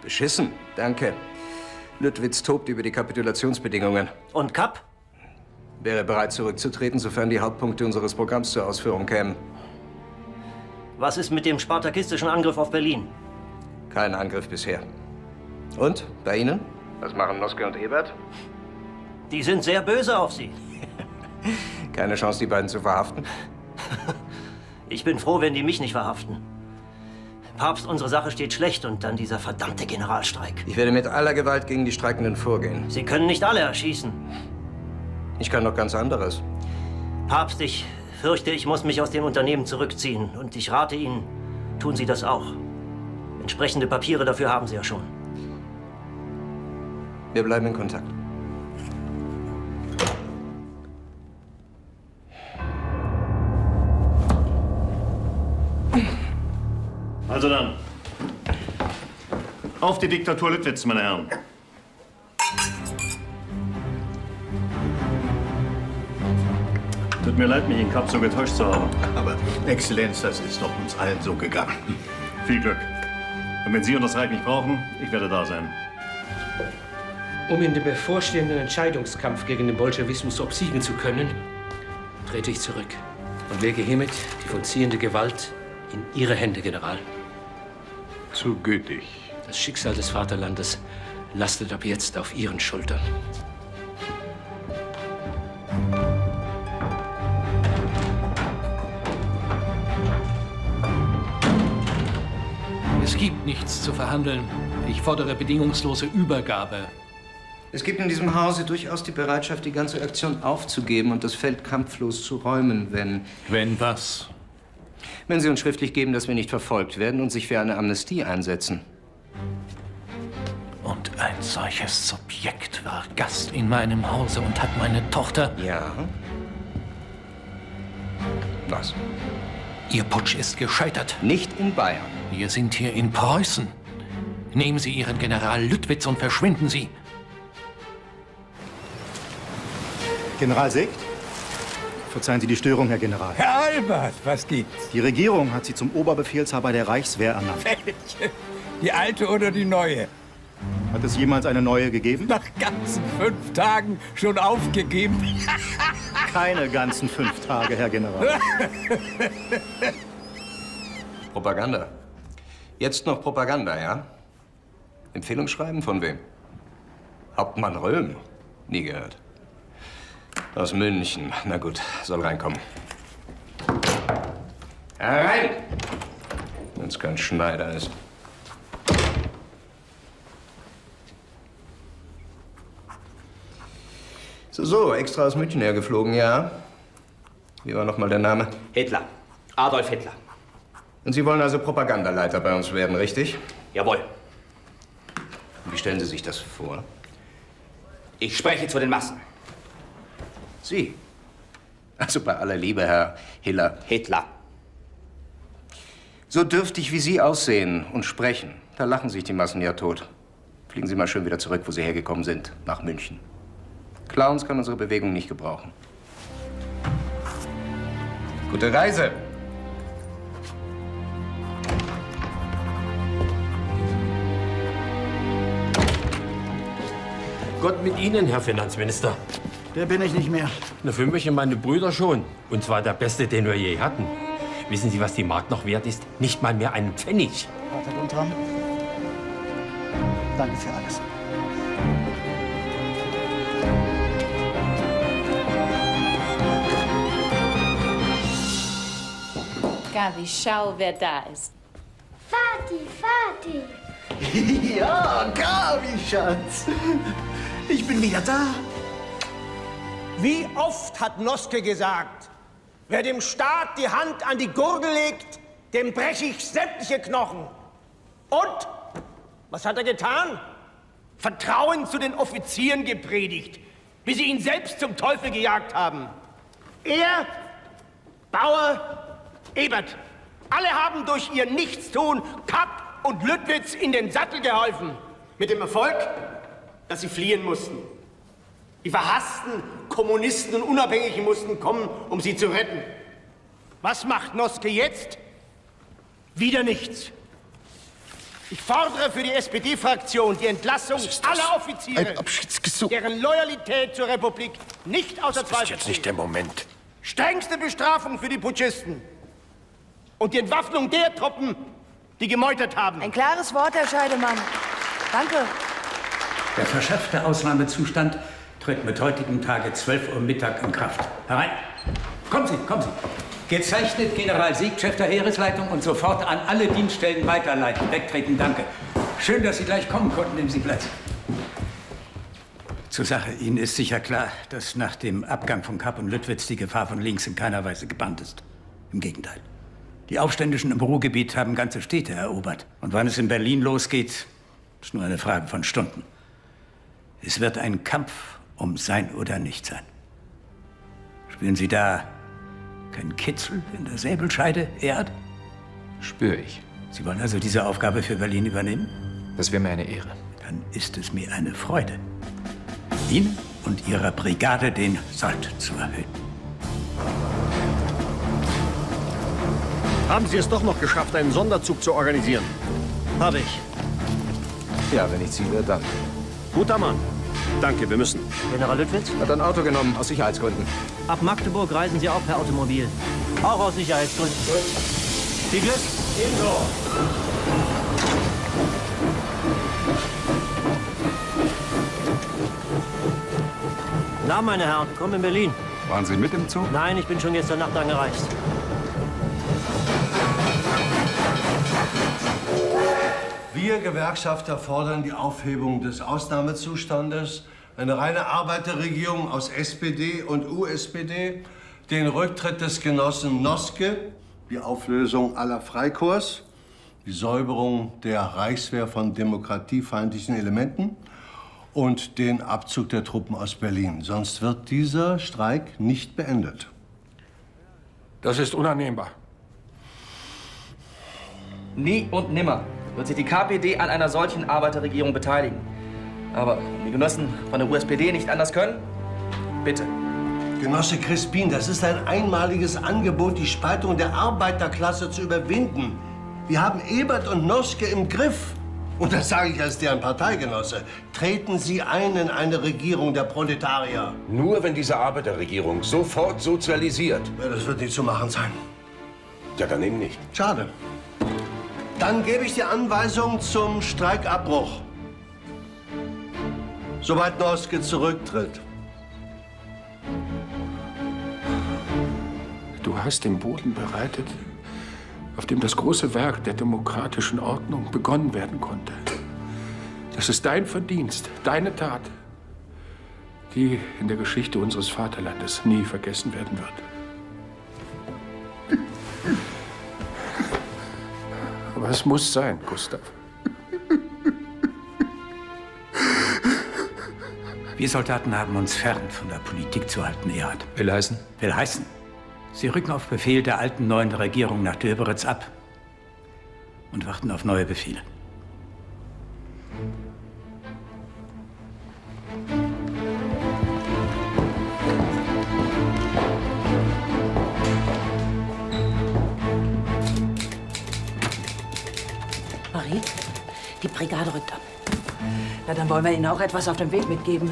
Beschissen, danke. Lüttwitz tobt über die Kapitulationsbedingungen. Und Kapp? Wäre bereit, zurückzutreten, sofern die Hauptpunkte unseres Programms zur Ausführung kämen. Was ist mit dem spartakistischen Angriff auf Berlin? Kein Angriff bisher. Und, bei Ihnen? Was machen Noske und Ebert? Die sind sehr böse auf Sie. Keine Chance, die beiden zu verhaften? Ich bin froh, wenn die mich nicht verhaften. Papst, unsere Sache steht schlecht und dann dieser verdammte Generalstreik. Ich werde mit aller Gewalt gegen die Streikenden vorgehen. Sie können nicht alle erschießen. Ich kann noch ganz anderes. Papst, ich fürchte, ich muss mich aus dem Unternehmen zurückziehen. Und ich rate Ihnen, tun Sie das auch. Entsprechende Papiere dafür haben Sie ja schon. Wir bleiben in Kontakt. Also dann. Auf die Diktatur Lüttwitz, meine Herren. Tut mir leid, mich in Kapp so getäuscht zu haben. Aber, Exzellenz, das ist doch uns allen so gegangen. Viel Glück. Und wenn Sie und das Reich mich brauchen, ich werde da sein. Um in dem bevorstehenden Entscheidungskampf gegen den Bolschewismus obsiegen zu können, trete ich zurück und lege hiermit die vollziehende Gewalt in Ihre Hände, General. Zu gütig. Das Schicksal des Vaterlandes lastet ab jetzt auf Ihren Schultern. Es gibt nichts zu verhandeln. Ich fordere bedingungslose Übergabe. Es gibt in diesem Hause durchaus die Bereitschaft, die ganze Aktion aufzugeben und das Feld kampflos zu räumen, wenn... Wenn was? Wenn Sie uns schriftlich geben, dass wir nicht verfolgt werden und sich für eine Amnestie einsetzen. Und ein solches Subjekt war Gast in meinem Hause und hat meine Tochter... Ja? Was? Ihr Putsch ist gescheitert. Nicht in Bayern. Wir sind hier in Preußen. Nehmen Sie Ihren General Lüttwitz und verschwinden Sie. General Segt? Verzeihen Sie die Störung, Herr General. Herr Albert, was gibt's? Die Regierung hat Sie zum Oberbefehlshaber der Reichswehr ernannt. Welche? Die alte oder die neue? Hat es jemals eine neue gegeben? Nach ganzen 5 Tagen schon aufgegeben. Keine ganzen 5 Tage, Herr General. Propaganda. Jetzt noch Propaganda, ja? Empfehlungsschreiben von wem? Hauptmann Röhm? Nie gehört. Aus München. Na gut, soll reinkommen. Herein! Wenn es kein Schneider ist. So, extra aus München hergeflogen, ja? Wie war noch mal der Name? Hitler. Adolf Hitler. Und Sie wollen also Propagandaleiter bei uns werden, richtig? Jawohl. Wie stellen Sie sich das vor? Ich spreche zu den Massen. Sie? Also bei aller Liebe, Herr Hiller. Hitler. So dürftig wie Sie aussehen und sprechen, da lachen sich die Massen ja tot. Fliegen Sie mal schön wieder zurück, wo Sie hergekommen sind, nach München. Clowns kann unsere Bewegung nicht gebrauchen. Gute Reise! Gott mit Ihnen, Herr Finanzminister. Der bin ich nicht mehr. Na, für mich und meine Brüder schon. Und zwar der beste, den wir je hatten. Wissen Sie, was die Mark noch wert ist? Nicht mal mehr einen Pfennig. Vater Guntram, danke für alles. Gabi, schau, wer da ist. Vati, Vati. Ja, Gabi, Schatz. Ich bin wieder da. Wie oft hat Noske gesagt, wer dem Staat die Hand an die Gurgel legt, dem breche ich sämtliche Knochen. Und? Was hat er getan? Vertrauen zu den Offizieren gepredigt, wie sie ihn selbst zum Teufel gejagt haben. Er, Bauer, Ebert, alle haben durch ihr Nichtstun Kapp und Lüttwitz in den Sattel geholfen. Mit dem Erfolg, dass sie fliehen mussten. Die verhassten Kommunisten und Unabhängigen mussten kommen, um sie zu retten. Was macht Noske jetzt? Wieder nichts. Ich fordere für die SPD-Fraktion die Entlassung aller Offiziere, deren Loyalität zur Republik nicht außer Zweifel steht. Das ist jetzt nicht der Moment. Strengste Bestrafung für die Putschisten. Und die Entwaffnung der Truppen, die gemeutert haben. Ein klares Wort, Herr Scheidemann. Danke. Der verschärfte Ausnahmezustand tritt mit heutigem Tage 12 Uhr Mittag in Kraft. Herein! Kommen Sie, kommen Sie! Gezeichnet General Sieg, Chef der Heeresleitung, und sofort an alle Dienststellen weiterleiten. Wegtreten, danke. Schön, dass Sie gleich kommen konnten. Nehmen Sie Platz. Zur Sache. Ihnen ist sicher klar, dass nach dem Abgang von Kapp und Lüttwitz die Gefahr von links in keiner Weise gebannt ist. Im Gegenteil. Die Aufständischen im Ruhrgebiet haben ganze Städte erobert. Und wann es in Berlin losgeht, ist nur eine Frage von Stunden. Es wird ein Kampf um Sein oder Nichtsein. Spüren Sie da keinen Kitzel in der Säbelscheide, Erhard? Spüre ich. Sie wollen also diese Aufgabe für Berlin übernehmen? Das wäre mir eine Ehre. Dann ist es mir eine Freude, Ihnen und Ihrer Brigade den Sold zu erhöhen. Haben Sie es doch noch geschafft, einen Sonderzug zu organisieren? Habe ich. Ja, wenn ich ziele, dann. Guter Mann. Danke, wir müssen. General Lüttwitz? Hat ein Auto genommen, aus Sicherheitsgründen. Ab Magdeburg reisen Sie auch per Automobil. Auch aus Sicherheitsgründen. Viel Glück. Ebenso. Na, meine Herren, kommen in Berlin. Waren Sie mit im Zug? Nein, ich bin schon gestern Nacht angereist. Wir Gewerkschafter fordern die Aufhebung des Ausnahmezustandes eine reine Arbeiterregierung aus SPD und USPD, den Rücktritt des Genossen Noske, die Auflösung aller Freikorps, die Säuberung der Reichswehr von demokratiefeindlichen Elementen und den Abzug der Truppen aus Berlin. Sonst wird dieser Streik nicht beendet. Das ist unannehmbar. Nie und nimmer wird sich die KPD an einer solchen Arbeiterregierung beteiligen. Aber wenn die Genossen von der USPD nicht anders können, bitte. Genosse Crispin, das ist ein einmaliges Angebot, die Spaltung der Arbeiterklasse zu überwinden. Wir haben Ebert und Noske im Griff. Und das sage ich als deren Parteigenosse. Treten Sie ein in eine Regierung der Proletarier. Nur wenn diese Arbeiterregierung sofort sozialisiert. Ja, das wird nicht zu machen sein. Ja, dann eben nicht. Schade. Dann gebe ich die Anweisung zum Streikabbruch. Sobald Noske zurücktritt. Du hast den Boden bereitet, auf dem das große Werk der demokratischen Ordnung begonnen werden konnte. Das ist dein Verdienst, deine Tat, die in der Geschichte unseres Vaterlandes nie vergessen werden wird. Aber es muss sein, Gustav. Wir Soldaten haben uns fern von der Politik zu halten, Erhard. Will heißen? Will heißen, Sie rücken auf Befehl der alten neuen Regierung nach Döberitz ab und warten auf neue Befehle. Marie, die Brigade rückt ab. Na, dann wollen wir Ihnen auch etwas auf dem Weg mitgeben.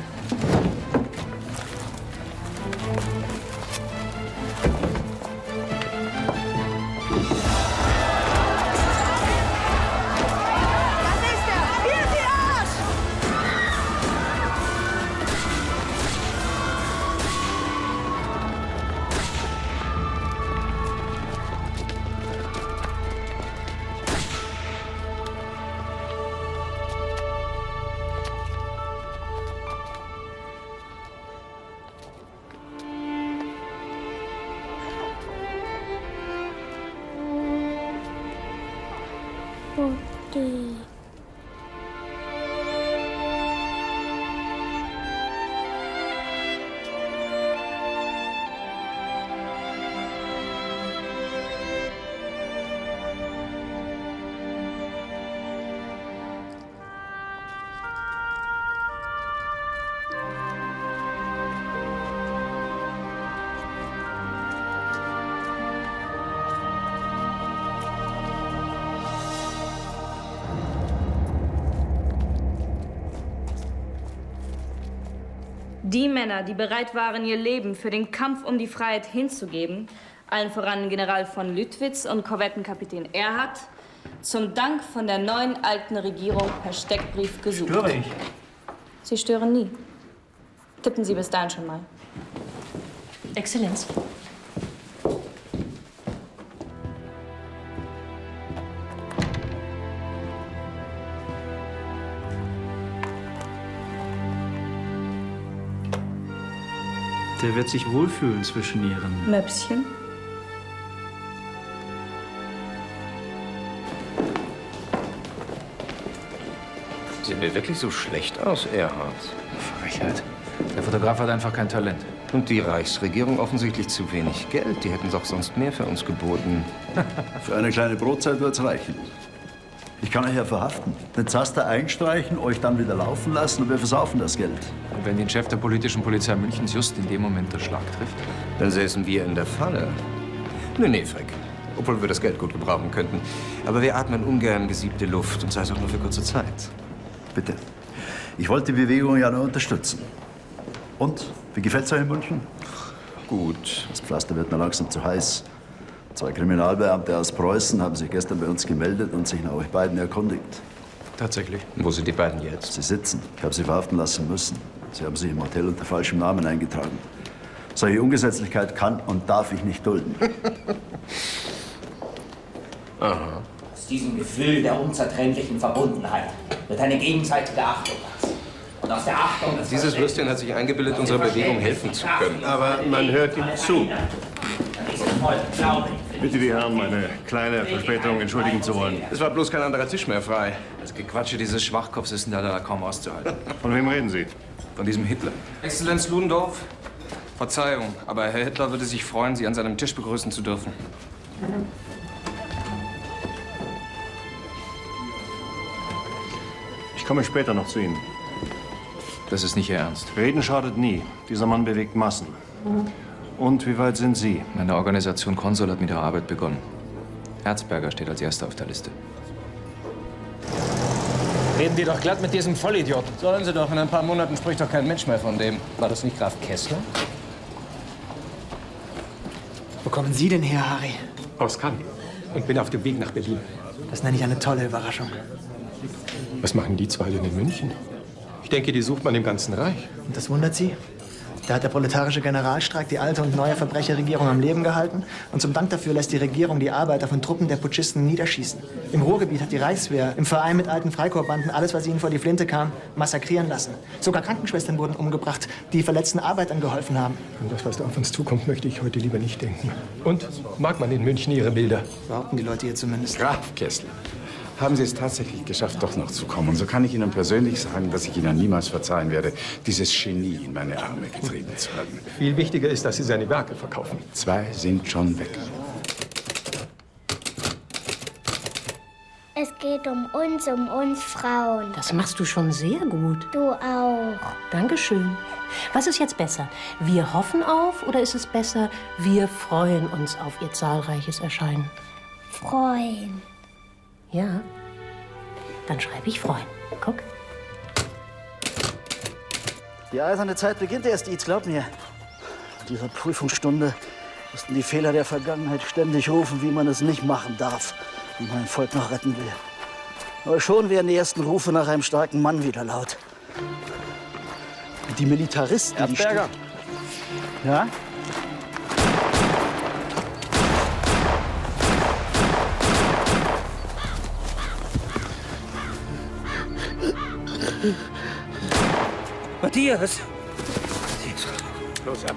Die Männer, die bereit waren, ihr Leben für den Kampf um die Freiheit hinzugeben, allen voran General von Lüttwitz und Korvettenkapitän Erhard, zum Dank von der neuen alten Regierung per Steckbrief gesucht. Störe ich? Sie stören nie. Tippen Sie bis dahin schon mal. Exzellenz. Der wird sich wohlfühlen zwischen ihren... Möpschen. Sieht mir wirklich so schlecht aus, Erhard. Frechheit. Der Fotograf hat einfach kein Talent. Und die Reichsregierung offensichtlich zu wenig Geld. Die hätten doch sonst mehr für uns geboten. Für eine kleine Brotzeit wird's reichen. Ich kann euch ja verhaften. Den Zaster einstreichen, euch dann wieder laufen lassen und wir versaufen das Geld. Und wenn den Chef der politischen Polizei Münchens just in dem Moment der Schlag trifft? Dann säßen wir in der Falle. Nee, Frick. Obwohl wir das Geld gut gebrauchen könnten. Aber wir atmen ungern gesiebte Luft und sei es auch nur für kurze Zeit. Bitte. Ich wollte die Bewegung ja nur unterstützen. Und? Wie gefällt's euch in München? Gut. Das Pflaster wird mir langsam zu heiß. 2 Kriminalbeamte aus Preußen haben sich gestern bei uns gemeldet und sich nach euch beiden erkundigt. Tatsächlich. Wo sind die beiden jetzt? Sie sitzen. Ich habe sie verhaften lassen müssen. Sie haben sich im Hotel unter falschem Namen eingetragen. Solche Ungesetzlichkeit kann und darf ich nicht dulden. Aha. Aus diesem Gefühl der unzertrennlichen Verbundenheit wird eine gegenseitige Achtung wachsen. Aus der Achtung. Dieses Würstchen hat sich eingebildet, unserer Bewegung helfen zu können. Aber man hört ihm zu. Bitte die Herren, meine kleine Verspätung entschuldigen zu wollen. Es war bloß kein anderer Tisch mehr frei. Das Gequatsche dieses Schwachkopfs ist da kaum auszuhalten. Von wem reden Sie? Von diesem Hitler. Exzellenz Ludendorff, Verzeihung, aber Herr Hitler würde sich freuen, Sie an seinem Tisch begrüßen zu dürfen. Ich komme später noch zu Ihnen. Das ist nicht Ihr Ernst. Reden schadet nie. Dieser Mann bewegt Massen. Und wie weit sind Sie? Meine Organisation Konsul hat mit der Arbeit begonnen. Herzberger steht als Erster auf der Liste. Reden Sie doch glatt mit diesem Vollidioten. Sollen Sie doch. In ein paar Monaten spricht doch kein Mensch mehr von dem. War das nicht Graf Kessler? Wo kommen Sie denn her, Harry? Aus Cannes. Und bin auf dem Weg nach Berlin. Das nenne ich eine tolle Überraschung. Was machen die zwei denn in München? Ich denke, die sucht man im ganzen Reich. Und das wundert Sie? Da hat der proletarische Generalstreik die alte und neue Verbrecherregierung am Leben gehalten. Und zum Dank dafür lässt die Regierung die Arbeiter von Truppen der Putschisten niederschießen. Im Ruhrgebiet hat die Reichswehr im Verein mit alten Freikorpsbanden alles, was ihnen vor die Flinte kam, massakrieren lassen. Sogar Krankenschwestern wurden umgebracht, die verletzten Arbeitern geholfen haben. An das, was da auf uns zukommt, möchte ich heute lieber nicht denken. Und mag man in München Ihre Bilder? Behaupten die Leute hier zumindest. Graf Kessler, haben Sie es tatsächlich geschafft, doch noch zu kommen. Und so kann ich Ihnen persönlich sagen, dass ich Ihnen niemals verzeihen werde, dieses Genie in meine Arme getrieben zu haben. Viel wichtiger ist, dass Sie seine Werke verkaufen. 2 sind schon weg. Es geht um uns Frauen. Das machst du schon sehr gut. Du auch. Dankeschön. Was ist jetzt besser? Wir hoffen auf oder ist es besser, wir freuen uns auf ihr zahlreiches Erscheinen? Freuen. Ja, dann schreibe ich freuen. Guck. Die eiserne Zeit beginnt erst, Dietz, glaub mir. In dieser Prüfungsstunde mussten die Fehler der Vergangenheit ständig rufen, wie man es nicht machen darf, wenn man ein Volk noch retten will. Aber schon werden die ersten Rufe nach einem starken Mann wieder laut. Die Militaristen, Herzberger. Ja? Matthias! Los ab.